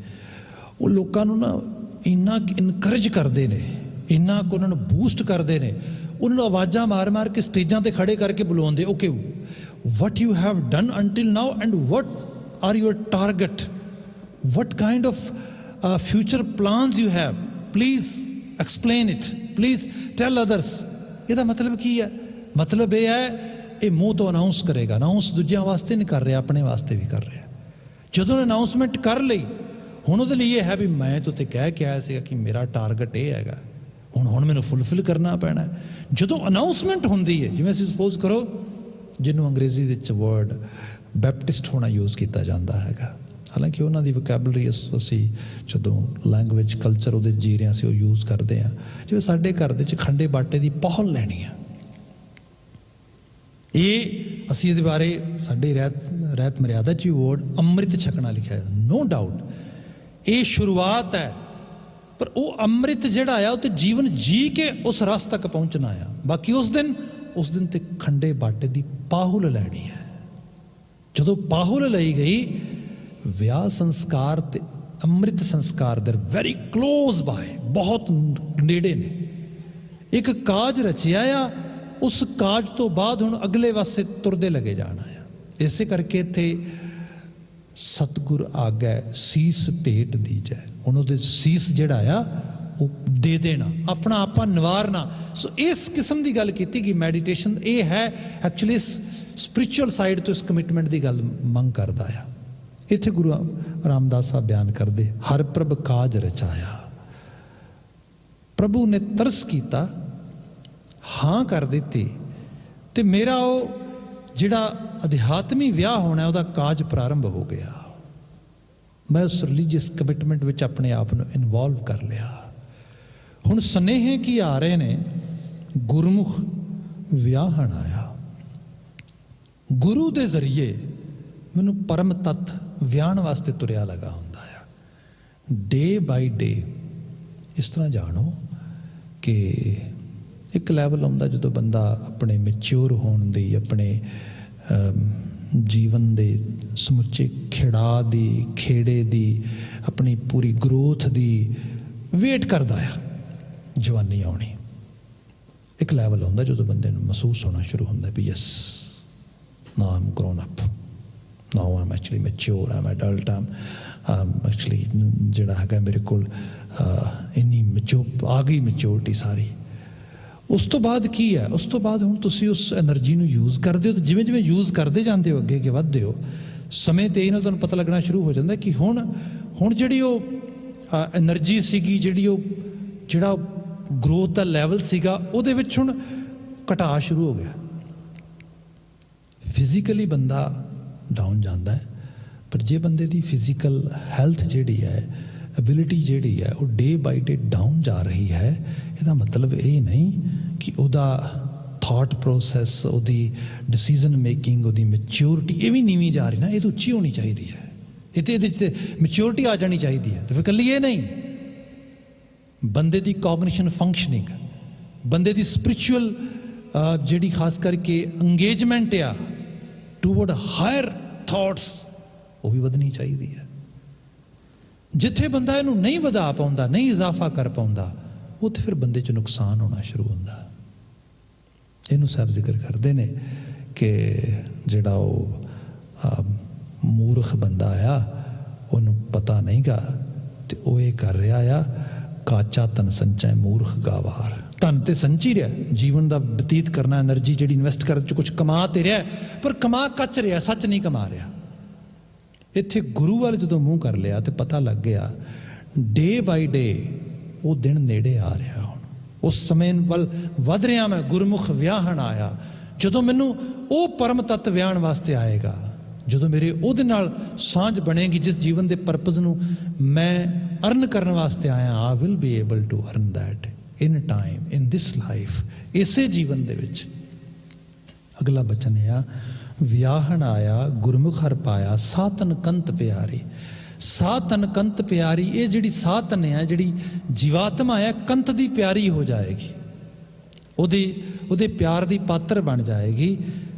ਉਹ ਲੋਕਾਂ ਨੂੰ ਨਾ ਇੰਨਾ ਇਨਕਰੇਜ ਕਰਦੇ ਨੇ, ਇੰਨਾ ਕੁ ਉਹਨਾਂ ਨੂੰ ਬੂਸਟ ਕਰਦੇ ਨੇ। ਉਹਨਾਂ ਨੂੰ ਆਵਾਜ਼ਾਂ ਮਾਰ ਮਾਰ ਕੇ ਸਟੇਜਾਂ ਤੇ ਖੜੇ ਕਰਕੇ ਬੁਲਾਉਂਦੇ, okay what you have done until now and what are your target, what kind of future plans you have, please explain it, please tell others। ਇਹਦਾ ਮਤਲਬ ਕੀ ਹੈ? ਮਤਲਬ ਇਹ ਹੈ ਇਹ ਮੂੰਹ ਤੋਂ ਅਨਾਉਂਸ ਕਰੇਗਾ। ਅਨਾਉਂਸ ਦੂਜਿਆਂ ਵਾਸਤੇ ਨਹੀਂ ਕਰ ਰਿਹਾ, ਆਪਣੇ ਵਾਸਤੇ ਵੀ ਕਰ ਰਿਹਾ। ਜਦੋਂ ਅਨਾਉਂਸਮੈਂਟ ਕਰ ਲਈ, ਹੁਣ ਉਹਦੇ ਲਈ ਇਹ ਹੈ ਵੀ ਮੈਂ ਤਾਂ ਤੇ ਕਹਿ ਕੇ ਆਇਆ ਸੀਗਾ ਕਿ ਮੇਰਾ ਟਾਰਗੇਟ ਇਹ ਹੈਗਾ, ਹੁਣ ਮੈਨੂੰ ਫੁੱਲਫਿਲ ਕਰਨਾ ਪੈਣਾ। ਜਦੋਂ ਅਨਾਉਂਸਮੈਂਟ ਹੁੰਦੀ ਹੈ, ਜਿਵੇਂ ਅਸੀਂ ਸਪੋਜ਼ ਕਰੋ ਜਿਹਨੂੰ ਅੰਗਰੇਜ਼ੀ ਦੇ ਵਿੱਚ ਵਰਡ ਬੈਪਟਿਸਟ ਹੋਣਾ ਯੂਜ਼ ਕੀਤਾ ਜਾਂਦਾ ਹੈਗਾ, ਹਾਲਾਂਕਿ ਉਹਨਾਂ ਦੀ ਵੋਕੈਬਲਰੀ ਅਸੀਂ ਜਦੋਂ ਲੈਂਗੁਏਜ ਕਲਚਰ ਉਹਦੇ ਜੀ ਰਹੇ ਹਾਂ ਅਸੀਂ ਉਹ ਯੂਜ਼ ਕਰਦੇ ਹਾਂ। ਜਿਵੇਂ ਸਾਡੇ ਘਰ ਦੇ 'ਚ ਖੰਡੇ ਬਾਟੇ ਦੀ ਪਹੁਲ ਲੈਣੀ ਆ, ਇਹ ਅਸੀਂ ਇਹਦੇ ਬਾਰੇ ਸਾਡੇ ਰਹਿਤ ਮਰਿਆਦਾ 'ਚ ਵਰਡ ਅੰਮ੍ਰਿਤ ਛਕਣਾ ਲਿਖਿਆ ਹੈ, ਨੋ ਡਾਊਟ ਇਹ ਸ਼ੁਰੂਆਤ ਹੈ, ਪਰ ਉਹ ਅੰਮ੍ਰਿਤ ਜਿਹੜਾ ਆ ਉਹ ਤੇ ਜੀਵਨ ਜੀ ਕੇ ਉਸ ਰਸ ਤੱਕ ਪਹੁੰਚਣਾ ਆ। ਬਾਕੀ ਉਸ ਦਿਨ ਤੇ ਖੰਡੇ ਬਾਟੇ ਦੀ ਪਾਹੁਲ ਲੈਣੀ ਹੈ। ਜਦੋਂ ਪਾਹੁਲ ਲਈ ਗਈ, ਵਿਆਹ ਸੰਸਕਾਰ ਤੇ ਅੰਮ੍ਰਿਤ ਸੰਸਕਾਰ ਦੇ ਵੈਰੀ ਕਲੋਜ਼ ਬਾਏ, ਬਹੁਤ ਨੇੜੇ ਨੇ। ਇੱਕ ਕਾਜ ਰਚਿਆ ਆ, ਉਸ ਕਾਜ ਤੋਂ ਬਾਅਦ ਹੁਣ ਅਗਲੇ ਪਾਸੇ ਤੁਰਦੇ ਲੱਗੇ ਜਾਣਾ ਆ। ਇਸੇ ਕਰਕੇ ਇੱਥੇ ਸਤਿਗੁਰ ਆਗੈ ਸੀਸ ਭੇਟ ਦੀਜੈ, ਹੁਣ ਉਹਦੇ ਸੀਸ ਜਿਹੜਾ ਆ ਉਹ ਦੇ ਦੇਣਾ, ਆਪਣਾ ਆਪਾ ਨਿਵਾਰਨਾ। ਸੋ ਇਸ ਕਿਸਮ ਦੀ ਗੱਲ ਕੀਤੀ ਕਿ ਮੈਡੀਟੇਸ਼ਨ ਇਹ ਹੈ ਐਕਚੁਅਲੀ ਸਪਿਰਿਚੁਅਲ ਸਾਈਡ ਤੋਂ ਇਸ ਕਮਿਟਮੈਂਟ ਦੀ ਗੱਲ ਮੰਗ ਕਰਦਾ ਆ। ਇੱਥੇ ਗੁਰੂ ਰਾਮਦਾਸ ਸਾਹਿਬ ਬਿਆਨ ਕਰਦੇ, ਹਰ ਪ੍ਰਭ ਕਾਜ ਰਚਾਇਆ, ਪ੍ਰਭੂ ਨੇ ਤਰਸ ਕੀਤਾ, ਹਾਂ ਕਰ ਦਿੱਤੀ, ਤੇ ਮੇਰਾ ਉਹ ਜਿਹੜਾ ਅਧਿਆਤਮੀ ਵਿਆਹ ਹੋਣਾ ਉਹਦਾ ਕਾਜ ਪ੍ਰਾਰੰਭ ਹੋ ਗਿਆ। ਮੈਂ ਉਸ ਰਿਲੀਜੀਅਸ ਕਮਿਟਮੈਂਟ ਵਿੱਚ ਆਪਣੇ ਆਪ ਨੂੰ ਇਨਵੋਲਵ ਕਰ ਲਿਆ। ਹੁਣ ਸੁਨੇਹੇ ਕੀ ਆ ਰਹੇ ਨੇ? ਗੁਰਮੁਖ ਵਿਆਹਣ ਆਇਆ, ਗੁਰੂ ਦੇ ਜ਼ਰੀਏ ਮੈਨੂੰ ਪਰਮ ਤੱਤ ਵਿਆਹਣ ਵਾਸਤੇ ਤੁਰਿਆ ਲਗਾ ਹੁੰਦਾ ਆ। ਡੇ ਬਾਈ ਡੇ ਇਸ ਤਰ੍ਹਾਂ ਜਾਣੋ ਕਿ ਇੱਕ ਲੈਵਲ ਆਉਂਦਾ ਜਦੋਂ ਬੰਦਾ ਆਪਣੇ ਮੈਚਿਓਰ ਹੋਣ ਦੀ, ਆਪਣੇ ਜੀਵਨ ਦੇ ਸਮੁੱਚੇ ਖੇੜੇ ਦੀ ਆਪਣੀ ਪੂਰੀ ਗਰੋਥ ਦੀ ਵੇਟ ਕਰਦਾ ਆ, ਜਵਾਨੀ ਆਉਣੀ। ਇੱਕ ਲੈਵਲ ਆਉਂਦਾ ਜਦੋਂ ਬੰਦੇ ਨੂੰ ਮਹਿਸੂਸ ਹੋਣਾ ਸ਼ੁਰੂ ਹੁੰਦਾ ਵੀ ਯੈਸ ਨਾਓ ਆਮ ਗਰੋਨ ਅਪ, ਨਾਓ ਆਮ ਐਕਚੁਅਲੀ ਮੈਚਿਓਰ, ਆਮ ਐਡਲਟ, ਆਮ ਐਕਚੁਅਲੀ ਜਿਹੜਾ ਹੈਗਾ ਮੇਰੇ ਕੋਲ ਇੰਨੀ ਆ ਗਈ ਮੈਚਿਓਰਟੀ ਸਾਰੀ। ਉਸ ਤੋਂ ਬਾਅਦ ਕੀ ਹੈ? ਉਸ ਤੋਂ ਬਾਅਦ ਹੁਣ ਤੁਸੀਂ ਉਸ ਐਨਰਜੀ ਨੂੰ ਯੂਜ਼ ਕਰਦੇ ਹੋ, ਤੇ ਜਿਵੇਂ ਜਿਵੇਂ ਯੂਜ਼ ਕਰਦੇ ਜਾਂਦੇ ਹੋ, ਅੱਗੇ ਵੱਧਦੇ ਹੋ, ਸਮੇਂ ਤੇ ਇਹਨਾਂ ਤੁਹਾਨੂੰ ਪਤਾ ਲੱਗਣਾ ਸ਼ੁਰੂ ਹੋ ਜਾਂਦਾ ਕਿ ਹੁਣ ਜਿਹੜੀ ਉਹ ਐਨਰਜੀ ਸੀਗੀ, ਜਿਹੜਾ ਗਰੋਥ ਦਾ ਲੈਵਲ ਸੀਗਾ, ਉਹਦੇ ਵਿੱਚ ਹੁਣ ਘਟਾ ਸ਼ੁਰੂ ਹੋ ਗਿਆ। ਫਿਜ਼ੀਕਲੀ ਬੰਦਾ ਡਾਊਨ ਜਾਂਦਾ ਹੈ, ਪਰ ਜੇ ਬੰਦੇ ਦੀ ਫਿਜ਼ੀਕਲ ਹੈਲਥ ਜਿਹੜੀ ਹੈ, ਐਬਿਲਿਟੀ ਜਿਹੜੀ ਹੈ, ਉਹ ਡੇ ਬਾਈ ਡੇ ਡਾਊਨ ਜਾ ਰਹੀ ਹੈ, ਇਹਦਾ ਮਤਲਬ ਇਹ ਨਹੀਂ ਕਿ ਉਹਦਾ ਥਾਟ ਪ੍ਰੋਸੈਸ, ਉਹਦੀ ਡਿਸੀਜ਼ਨ ਮੇਕਿੰਗ, ਉਹਦੀ ਮੈਚਿਓਰਿਟੀ ਇਹ ਵੀ ਨੀਵੀਂ ਜਾ ਰਹੀ ਨਾ, ਇਹ ਤਾਂ ਉੱਚੀ ਹੋਣੀ ਚਾਹੀਦੀ ਹੈ। ਇਹਦੇ 'ਚ ਮੈਚਿਓਰਿਟੀ ਆ ਜਾਣੀ ਚਾਹੀਦੀ ਹੈ। ਤੇ ਫਿਰ ਇਕੱਲੀ ਇਹ ਨਹੀਂ, ਬੰਦੇ ਦੀ ਕੋਗਨੀਸ਼ਨ ਫੰਕਸ਼ਨਿੰਗ, ਬੰਦੇ ਦੀ ਸਪਿਰਿਚੁਅਲ ਜਿਹੜੀ ਖਾਸ ਕਰਕੇ ਅੰਗੇਜਮੈਂਟ ਆ ਟੂਵਰਡ ਹਾਇਰ ਥਾਟਸ, ਉਹ ਵੀ ਵਧਣੀ ਚਾਹੀਦੀ ਹੈ। ਜਿੱਥੇ ਬੰਦਾ ਇਹਨੂੰ ਨਹੀਂ ਵਧਾ ਪਾਉਂਦਾ, ਨਹੀਂ ਇਜ਼ਾਫਾ ਕਰ ਪਾਉਂਦਾ, ਉੱਥੇ ਫਿਰ ਬੰਦੇ 'ਚ ਨੁਕਸਾਨ ਹੋਣਾ ਸ਼ੁਰੂ ਹੁੰਦਾ। ਇਹਨੂੰ ਸਾਹਿਬ ਜ਼ਿਕਰ ਕਰਦੇ ਨੇ ਕਿ ਜਿਹੜਾ ਉਹ ਮੂਰਖ ਬੰਦਾ ਆ, ਉਹਨੂੰ ਪਤਾ ਨਹੀਂਗਾ, ਤੇ ਉਹ ਇਹ ਕਰ ਰਿਹਾ ਆ, ਕਾਚਾ ਧਨ ਸੰਚੈ ਮੂਰਖ ਗਾਵਾਰ। ਧਨ ਤੇ ਸੰਚੀ ਰਿਹਾ, ਜੀਵਨ ਦਾ ਬਤੀਤ ਕਰਨਾ, ਐਨਰਜੀ ਜਿਹੜੀ ਇਨਵੈਸਟ ਕਰਨ 'ਚ ਕੁਝ ਕਮਾ ਤੇ ਰਿਹਾ, ਪਰ ਕਮਾ ਕੱਚ ਰਿਹਾ, ਸੱਚ ਨਹੀਂ ਕਮਾ ਰਿਹਾ। ਇੱਥੇ ਗੁਰੂ ਵੱਲ ਜਦੋਂ ਮੂੰਹ ਕਰ ਲਿਆ ਤੇ ਪਤਾ ਲੱਗ ਗਿਆ ਡੇ ਬਾਈ ਡੇ ਉਹ ਦਿਨ ਨੇੜੇ ਆ ਰਿਹਾ। ਹੁਣ ਉਸ ਸਮੇਂ ਵੱਲ ਵੱਧ ਰਿਹਾ ਮੈਂ। ਗੁਰਮੁਖ ਵਿਆਹਣ ਆਇਆ, ਜਦੋਂ ਮੈਨੂੰ ਉਹ ਪਰਮ ਤੱਤ ਵਿਆਹਣ ਵਾਸਤੇ ਆਏਗਾ, ਜਦੋਂ ਮੇਰੇ ਉਹਦੇ ਨਾਲ ਸਾਂਝ ਬਣੇਗੀ, ਜਿਸ ਜੀਵਨ ਦੇ ਪਰਪਸ ਨੂੰ ਮੈਂ ਅਰਨ ਕਰਨ ਵਾਸਤੇ ਆਇਆ, I will be able to earn that in time, in this life, ਇਸੇ ਜੀਵਨ ਦੇ ਵਿੱਚ। ਅਗਲਾ ਬਚਨ ਆ, ਵਿਆਹਣ ਆਇਆ ਗੁਰਮੁਖ ਹਰ ਪਾਇਆ, ਸਾਤਨ ਕੰਤ ਪਿਆਰੀ। ਸਾਤਨ ਕੰਤ ਪਿਆਰੀ, ਇਹ ਜਿਹੜੀ ਸਾਤਨ ਹੈ, ਜਿਹੜੀ ਜੀਵਾਤਮਾ ਹੈ, ਕੰਤ ਦੀ ਪਿਆਰੀ ਹੋ ਜਾਏਗੀ, ਉਹਦੇ ਪਿਆਰ ਦੀ ਪਾਤਰ ਬਣ ਜਾਏਗੀ।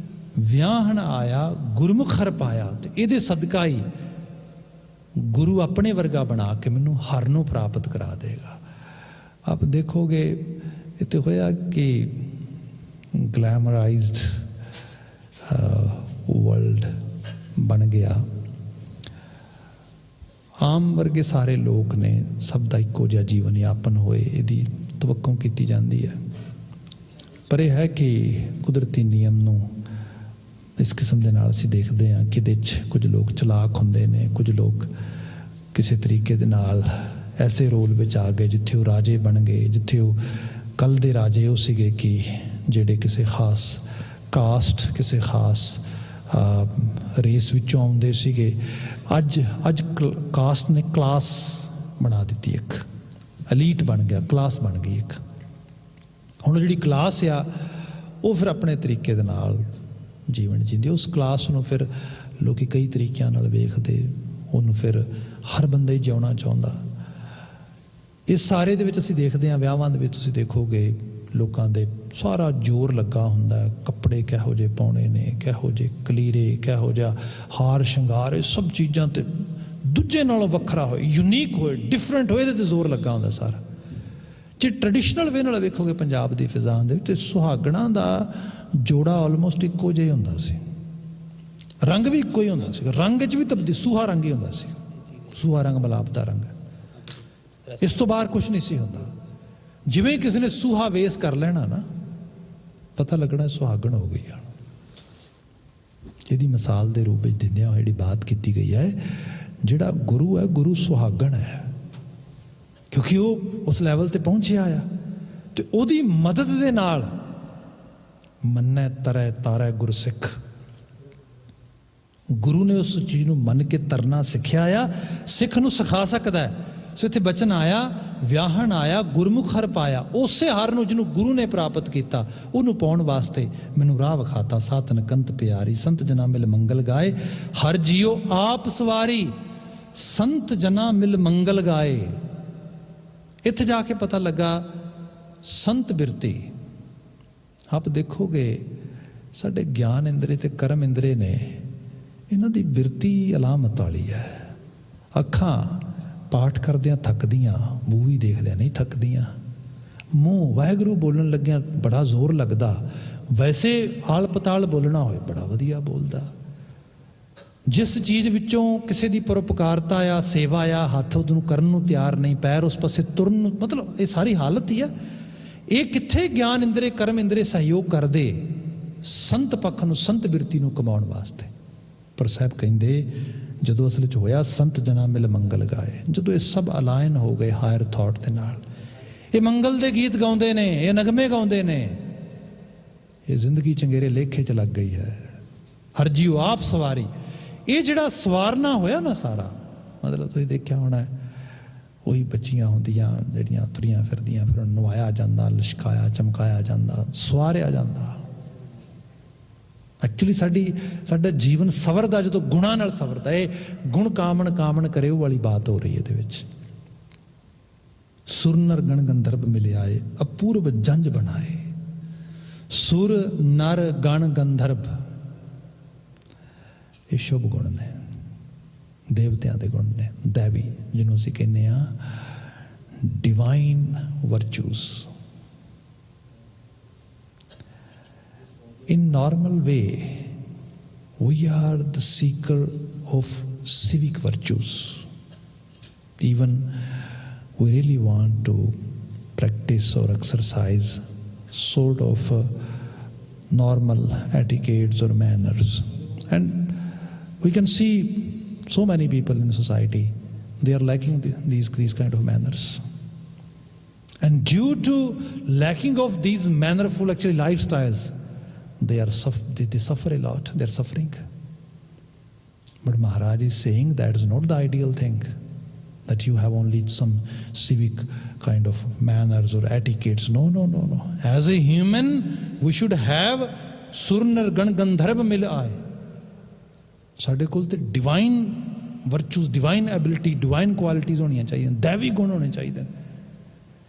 ਵਿਆਹਣ ਆਇਆ ਗੁਰਮੁਖ ਹਰ ਪਾਇਆ, ਤੇ ਇਹਦੇ ਸਦਕਾ ਹੀ ਗੁਰੂ ਆਪਣੇ ਵਰਗਾ ਬਣਾ ਕੇ ਮੈਨੂੰ ਹਰ ਨੂੰ ਪ੍ਰਾਪਤ ਕਰਾ ਦੇਗਾ। ਆਪ ਦੇਖੋਗੇ ਇੱਥੇ ਹੋਇਆ ਕਿ ਗਲੈਮਰਾਈਜ਼ਡ ਵਰਲਡ ਬਣ ਗਿਆ। ਆਮ ਵਰਗੇ ਸਾਰੇ ਲੋਕ ਨੇ, ਸਭ ਦਾ ਇੱਕੋ ਜਿਹਾ ਜੀਵਨ ਯਾਪਨ ਹੋਏ, ਇਹਦੀ ਤਵੱਕੋਂ ਕੀਤੀ ਜਾਂਦੀ ਹੈ। ਪਰ ਇਹ ਹੈ ਕਿ ਕੁਦਰਤੀ ਨਿਯਮ ਨੂੰ ਇਸ ਕਿਸਮ ਦੇ ਨਾਲ ਅਸੀਂ ਦੇਖਦੇ ਹਾਂ ਕਿ ਇਹਦੇ 'ਚ ਕੁਝ ਲੋਕ ਚਲਾਕ ਹੁੰਦੇ ਨੇ, ਕੁਝ ਲੋਕ ਕਿਸੇ ਤਰੀਕੇ ਦੇ ਨਾਲ ਐਸੇ ਰੋਲ ਵਿੱਚ ਆ ਗਏ ਜਿੱਥੇ ਉਹ ਰਾਜੇ ਬਣ ਗਏ, ਜਿੱਥੇ ਉਹ ਕੱਲ੍ਹ ਦੇ ਰਾਜੇ ਉਹ ਸੀਗੇ ਕਿ ਜਿਹੜੇ ਕਿਸੇ ਖਾਸ ਕਾਸਟ, ਕਿਸੇ ਖਾਸ ਰੇਸ ਵਿੱਚੋਂ ਆਉਂਦੇ ਸੀਗੇ। ਅੱਜ ਕਾਸਟ ਨੇ ਕਲਾਸ ਬਣਾ ਦਿੱਤੀ, ਇੱਕ ਐਲੀਟ ਬਣ ਗਿਆ, ਕਲਾਸ ਬਣ ਗਈ ਇੱਕ। ਹੁਣ ਜਿਹੜੀ ਕਲਾਸ ਆ ਉਹ ਫਿਰ ਆਪਣੇ ਤਰੀਕੇ ਦੇ ਨਾਲ ਜੀਵਨ ਜੀਂਦੀ। ਉਸ ਕਲਾਸ ਨੂੰ ਫਿਰ ਲੋਕ ਕਈ ਤਰੀਕਿਆਂ ਨਾਲ ਵੇਖਦੇ, ਉਹਨੂੰ ਫਿਰ ਹਰ ਬੰਦਾ ਹੀ ਜਿਉਣਾ ਚਾਹੁੰਦਾ। ਇਸ ਸਾਰੇ ਦੇ ਵਿੱਚ ਅਸੀਂ ਦੇਖਦੇ ਹਾਂ, ਵਿਆਹਾਂ ਦੇ ਵਿੱਚ ਤੁਸੀਂ ਦੇਖੋਗੇ ਲੋਕਾਂ ਦੇ ਸਾਰਾ ਜ਼ੋਰ ਲੱਗਾ ਹੁੰਦਾ, ਕੱਪੜੇ ਕਿਹੋ ਜਿਹੇ ਪਾਉਣੇ ਨੇ, ਕਿਹੋ ਜਿਹੇ ਕਲੀਰੇ, ਕਿਹੋ ਜਿਹਾ ਹਾਰ ਸ਼ਿੰਗਾਰ, ਇਹ ਸਭ ਚੀਜ਼ਾਂ ਤੇ ਦੂਜੇ ਨਾਲੋਂ ਵੱਖਰਾ ਹੋਏ, ਯੂਨੀਕ ਹੋਏ, ਡਿਫਰੈਂਟ ਹੋਏ, ਇਹਦੇ ਤੇ ਜ਼ੋਰ ਲੱਗਾ ਹੁੰਦਾ ਸਾਰਾ। ਜੇ ਟਰੈਡੀਸ਼ਨਲ ਵੇ ਨਾਲ ਵੇਖੋਗੇ ਪੰਜਾਬ ਦੀ ਫਿਜ਼ਾ ਦੇ ਵਿੱਚ, ਸੁਹਾਗਣਾ ਦਾ ਜੋੜਾ ਆਲਮੋਸਟ ਇੱਕੋ ਜਿਹਾ ਹੁੰਦਾ ਸੀ, ਰੰਗ ਵੀ ਇੱਕੋ ਹੀ ਹੁੰਦਾ ਸੀ, ਰੰਗ 'ਚ ਵੀ ਤਬਦੀਲੀ, ਸੂਹਾ ਰੰਗ ਹੀ ਹੁੰਦਾ ਸੀ, ਸੂਹਾ ਰੰਗ ਮਲਾਪ ਦਾ ਰੰਗ, ਇਸ ਤੋਂ ਬਾਹਰ ਕੁਛ ਨਹੀਂ ਸੀ ਹੁੰਦਾ। ਜਿਵੇਂ ਕਿਸੇ ਨੇ ਸੂਹਾ ਵੇਸ ਕਰ ਲੈਣਾ ਨਾ, ਪਤਾ ਲੱਗਣਾ ਸੁਹਾਗਣ ਹੋ ਗਈ ਆ। ਇਹਦੀ ਮਿਸਾਲ ਦੇ ਰੂਪ ਵਿੱਚ ਦਿੰਦਿਆਂ ਹੋਏ ਜਿਹੜੀ ਬਾਤ ਕੀਤੀ ਗਈ ਹੈ, ਜਿਹੜਾ ਗੁਰੂ ਹੈ, ਗੁਰੂ ਸੁਹਾਗਣ ਹੈ, ਕਿਉਂਕਿ ਉਹ ਉਸ ਲੈਵਲ ਤੇ ਪਹੁੰਚਿਆ ਆ, ਤੇ ਉਹਦੀ ਮਦਦ ਦੇ ਨਾਲ ਮੰਨੈ ਤਰੈ ਤਾਰੈ ਗੁਰਸਿੱਖ, ਗੁਰੂ ਨੇ ਉਸ ਚੀਜ਼ ਨੂੰ ਮੰਨ ਕੇ ਤਰਨਾ ਸਿੱਖਿਆ ਆ, ਸਿੱਖ ਨੂੰ ਸਿਖਾ ਸਕਦਾ ਹੈ। ਸੋ ਇੱਥੇ ਬਚਨ ਆਇਆ, ਵਿਆਹਣ ਆਇਆ, ਗੁਰਮੁਖ ਹਰ ਪਾਇਆ, ਉਸੇ ਹਰ ਨੂੰ ਜਿਹਨੂੰ ਗੁਰੂ ਨੇ ਪ੍ਰਾਪਤ ਕੀਤਾ, ਉਹਨੂੰ ਪਾਉਣ ਵਾਸਤੇ ਮੈਨੂੰ ਰਾਹ ਵਿਖਾਤਾ, ਸਾਤਨ ਕੰਤ ਪਿਆਰੀ, ਸੰਤ ਜਨਾ ਮਿਲ ਮੰਗਲ ਗਾਏ, ਹਰ ਜੀਓ ਆਪ ਸਵਾਰੀ, ਸੰਤ ਜਨਾ ਮਿਲ ਮੰਗਲ ਗਾਏ। ਇੱਥੇ ਜਾ ਕੇ ਪਤਾ ਲੱਗਾ ਸੰਤ ਬਿਰਤੀ। ਆਪ ਦੇਖੋਗੇ ਸਾਡੇ ਗਿਆਨ ਇੰਦਰੀ ਤੇ ਕਰਮ ਇੰਦਰੀ ਨੇ, ਇਹਨਾਂ ਦੀ ਬਿਰਤੀ ਅਲਾਮਤ ਵਾਲੀ ਹੈ। ਅੱਖਾਂ ਪਾਠ ਕਰਦਿਆਂ ਥੱਕਦੀਆਂ, ਮੂਵੀ ਦੇਖਦਿਆਂ ਨਹੀਂ ਥੱਕਦੀਆਂ, ਮੂੰਹ ਵਾਹਿਗੁਰੂ ਬੋਲਣ ਲੱਗਿਆਂ ਬੜਾ ਜ਼ੋਰ ਲੱਗਦਾ, ਵੈਸੇ ਆਲ ਪਤਾਲ ਬੋਲਣਾ ਹੋਏ ਬੜਾ ਵਧੀਆ ਬੋਲਦਾ। ਜਿਸ ਚੀਜ਼ ਵਿੱਚੋਂ ਕਿਸੇ ਦੀ ਪਰਉਪਕਾਰਤਾ ਆ, ਸੇਵਾ ਆ, ਹੱਥ ਉਹਨੂੰ ਕਰਨ ਨੂੰ ਤਿਆਰ ਨਹੀਂ, ਪੈਰ ਉਸ ਪਾਸੇ ਤੁਰਨ ਨੂੰ, ਮਤਲਬ ਇਹ ਸਾਰੀ ਹਾਲਤ ਹੀ ਆ। ਇਹ ਕਿੱਥੇ ਗਿਆਨ ਇੰਦਰੇ ਕਰਮ ਇੰਦਰੇ ਸਹਿਯੋਗ ਕਰਦੇ ਸੰਤ ਪੱਖ ਨੂੰ, ਸੰਤ ਬਿਰਤੀ ਨੂੰ ਕਮਾਉਣ ਵਾਸਤੇ। ਪਰ ਸਾਹਿਬ ਕਹਿੰਦੇ ਜਦੋਂ ਅਸਲ 'ਚ ਹੋਇਆ ਸੰਤ ਜਨਾ ਮਿਲ ਮੰਗਲ ਗਾਏ, ਜਦੋਂ ਇਹ ਸਭ ਅਲਾਇਨ ਹੋ ਗਏ ਹਾਇਰ ਥਾਟ ਦੇ ਨਾਲ, ਇਹ ਮੰਗਲ ਦੇ ਗੀਤ ਗਾਉਂਦੇ ਨੇ, ਇਹ ਨਗਮੇ ਗਾਉਂਦੇ ਨੇ, ਇਹ ਜ਼ਿੰਦਗੀ ਚੰਗੇਰੇ ਲੇਖੇ 'ਚ ਲੱਗ ਗਈ ਹੈ। ਹਰ ਜੀਓ ਆਪ ਸਵਾਰੀ, ਇਹ ਜਿਹੜਾ ਸਵਾਰਨਾ ਹੋਇਆ ਨਾ ਸਾਰਾ, ਮਤਲਬ ਤੁਸੀਂ ਦੇਖਿਆ ਹੋਣਾ, ਉਹੀ ਬੱਚੀਆਂ ਹੁੰਦੀਆਂ ਜਿਹੜੀਆਂ ਤੁਰੀਆਂ ਫਿਰਦੀਆਂ, ਫਿਰ ਉਹਨੂੰ ਨਵਾਇਆ ਜਾਂਦਾ, ਲਿਸ਼ਕਾਇਆ ਚਮਕਾਇਆ ਜਾਂਦਾ, ਸਵਾਰਿਆ ਜਾਂਦਾ। ਐਕਚੁਅਲੀ ਸਾਡਾ ਜੀਵਨ ਸਵਰਦਾ ਜਦੋਂ ਗੁਣਾਂ ਨਾਲ ਸਵਰਦਾ। ਇਹ ਗੁਣ ਕਾਮਣ ਕਰੇ ਉਹ ਵਾਲੀ ਬਾਤ ਹੋ ਰਹੀ ਹੈ ਇਹਦੇ ਵਿੱਚ। ਸੁਰ ਨਰ ਗਣ ਗੰਧਰਵ ਮਿਲ ਆਏ, ਅਪੂਰਵ ਜੰਜ ਬਣਾਏ। ਸੁਰ ਨਰ ਗਣ ਗੰਧਰਵ, ਇਹ ਸ਼ੁਭ ਗੁਣ ਨੇ, ਦੇਵਤਿਆਂ ਦੇ ਗੁਣ ਨੇ, ਦੇਵੀ ਜਿਹਨੂੰ ਅਸੀਂ ਕਹਿੰਦੇ ਹਾਂ divine virtues. In normal way, we are the seeker of civic virtues. Even we really want to practice or exercise sort of normal etiquettes or manners. And we can see so many people in society, they are lacking these kind of manners. And due to lacking of these mannerful actually lifestyles, they suffer a lot, they are suffering. But Maharaj is saying that is not the ideal thing, that you have only some civic kind of manners or etiquettes. No. As a human, we should have Surnar Gan Gandharv mil aaye. ਸਾਡੇ ਕੋਲ ਤੇ divine virtues, divine ability, divine qualities ਹੋਣੀਆਂ ਚਾਹੀਦੀਆਂ, ਦੈਵੀ ਗੁਣ ਹੋਣੇ ਚਾਹੀਦੇ ਨੇ।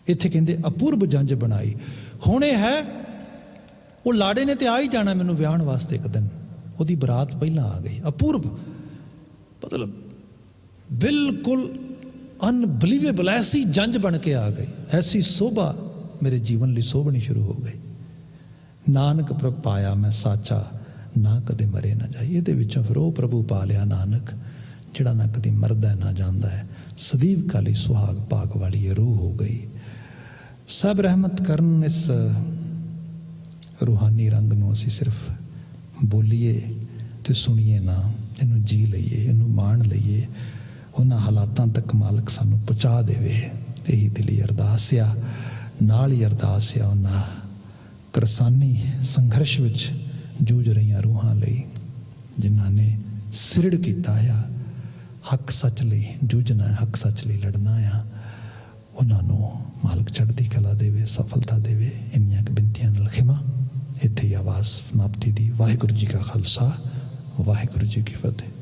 ਇੱਥੇ ਕਹਿੰਦੇ ਅਪੂਰਵ ਜੰਜ ਬਣਾਈ। ਹੁਣ ਇਹ ਹੈ, ਉਹ ਲਾੜੇ ਨੇ ਤੇ ਆ ਹੀ ਜਾਣਾ ਮੈਨੂੰ ਵਿਆਹਣ ਵਾਸਤੇ ਇੱਕ ਦਿਨ, ਉਹਦੀ ਬਰਾਤ ਪਹਿਲਾਂ ਆ ਗਈ। ਅਪੂਰਵ ਮਤਲਬ ਬਿਲਕੁਲ ਅਨਬਲੀਵੇਬਲ, ਐਸੀ ਜੰਜ ਬਣ ਕੇ ਆ ਗਈ, ਐਸੀ ਸੋਭਾ ਮੇਰੇ ਜੀਵਨ ਲਈ ਸੋਭਣੀ ਸ਼ੁਰੂ ਹੋ ਗਈ। ਨਾਨਕ ਪ੍ਰਭ ਪਾਇਆ ਮੈਂ ਸਾਚਾ, ਨਾ ਕਦੇ ਮਰੇ ਨਾ ਜਾਈ। ਇਹਦੇ ਵਿੱਚੋਂ ਫਿਰ ਉਹ ਪ੍ਰਭੂ ਪਾ ਲਿਆ ਨਾਨਕ, ਜਿਹੜਾ ਨਾ ਕਦੇ ਮਰਦਾ ਨਾ ਜਾਂਦਾ ਹੈ। ਸਦੀਵ ਕਾਲੀ ਸੁਹਾਗ ਭਾਗ ਵਾਲੀ ਇਹ ਰੂਹ ਹੋ ਗਈ। ਸਭ ਰਹਿਮਤ ਕਰਨ ਇਸ ਰੂਹਾਨੀ ਰੰਗ ਨੂੰ ਅਸੀਂ ਸਿਰਫ ਬੋਲੀਏ ਤੇ ਸੁਣੀਏ ਨਾ, ਇਹਨੂੰ ਜੀ ਲਈਏ, ਇਹਨੂੰ ਮਾਣ ਲਈਏ। ਉਹਨਾਂ ਹਾਲਾਤਾਂ ਤੱਕ ਮਾਲਕ ਸਾਨੂੰ ਪਹੁੰਚਾ ਦੇਵੇ। ਇਹੀ ਦਿਲੀ ਅਰਦਾਸ ਆ। ਨਾਲ ਹੀ ਅਰਦਾਸ ਆ ਉਹਨਾਂ ਕਰਸਾਨੀ ਸੰਘਰਸ਼ ਵਿੱਚ ਜੂਝ ਰਹੀਆਂ ਰੂਹਾਂ ਲਈ, ਜਿਨ੍ਹਾਂ ਨੇ ਸਿਰੜ ਕੀਤਾ ਆ ਹੱਕ ਸੱਚ ਲਈ ਜੂਝਣਾ, ਹੱਕ ਸੱਚ ਲਈ ਲੜਨਾ ਆ। ਉਹਨਾਂ ਨੂੰ ਮਾਲਕ ਚੜ੍ਹਦੀ ਕਲਾ ਦੇਵੇ, ਸਫਲਤਾ ਦੇਵੇ। ਇੰਨੀਆਂ ਕੁ ਬੇਨਤੀਆਂ ਨਾਲ ਖਿਮਾ ਇੱਥੇ ਹੀ ਆਵਾਜ਼ ਸਮਾਪਤੀ ਦੀ। ਵਾਹਿਗੁਰੂ ਜੀ ਕਾ ਖਾਲਸਾ, ਵਾਹਿਗੁਰੂ ਜੀ ਕੀ ਫਤਿਹ।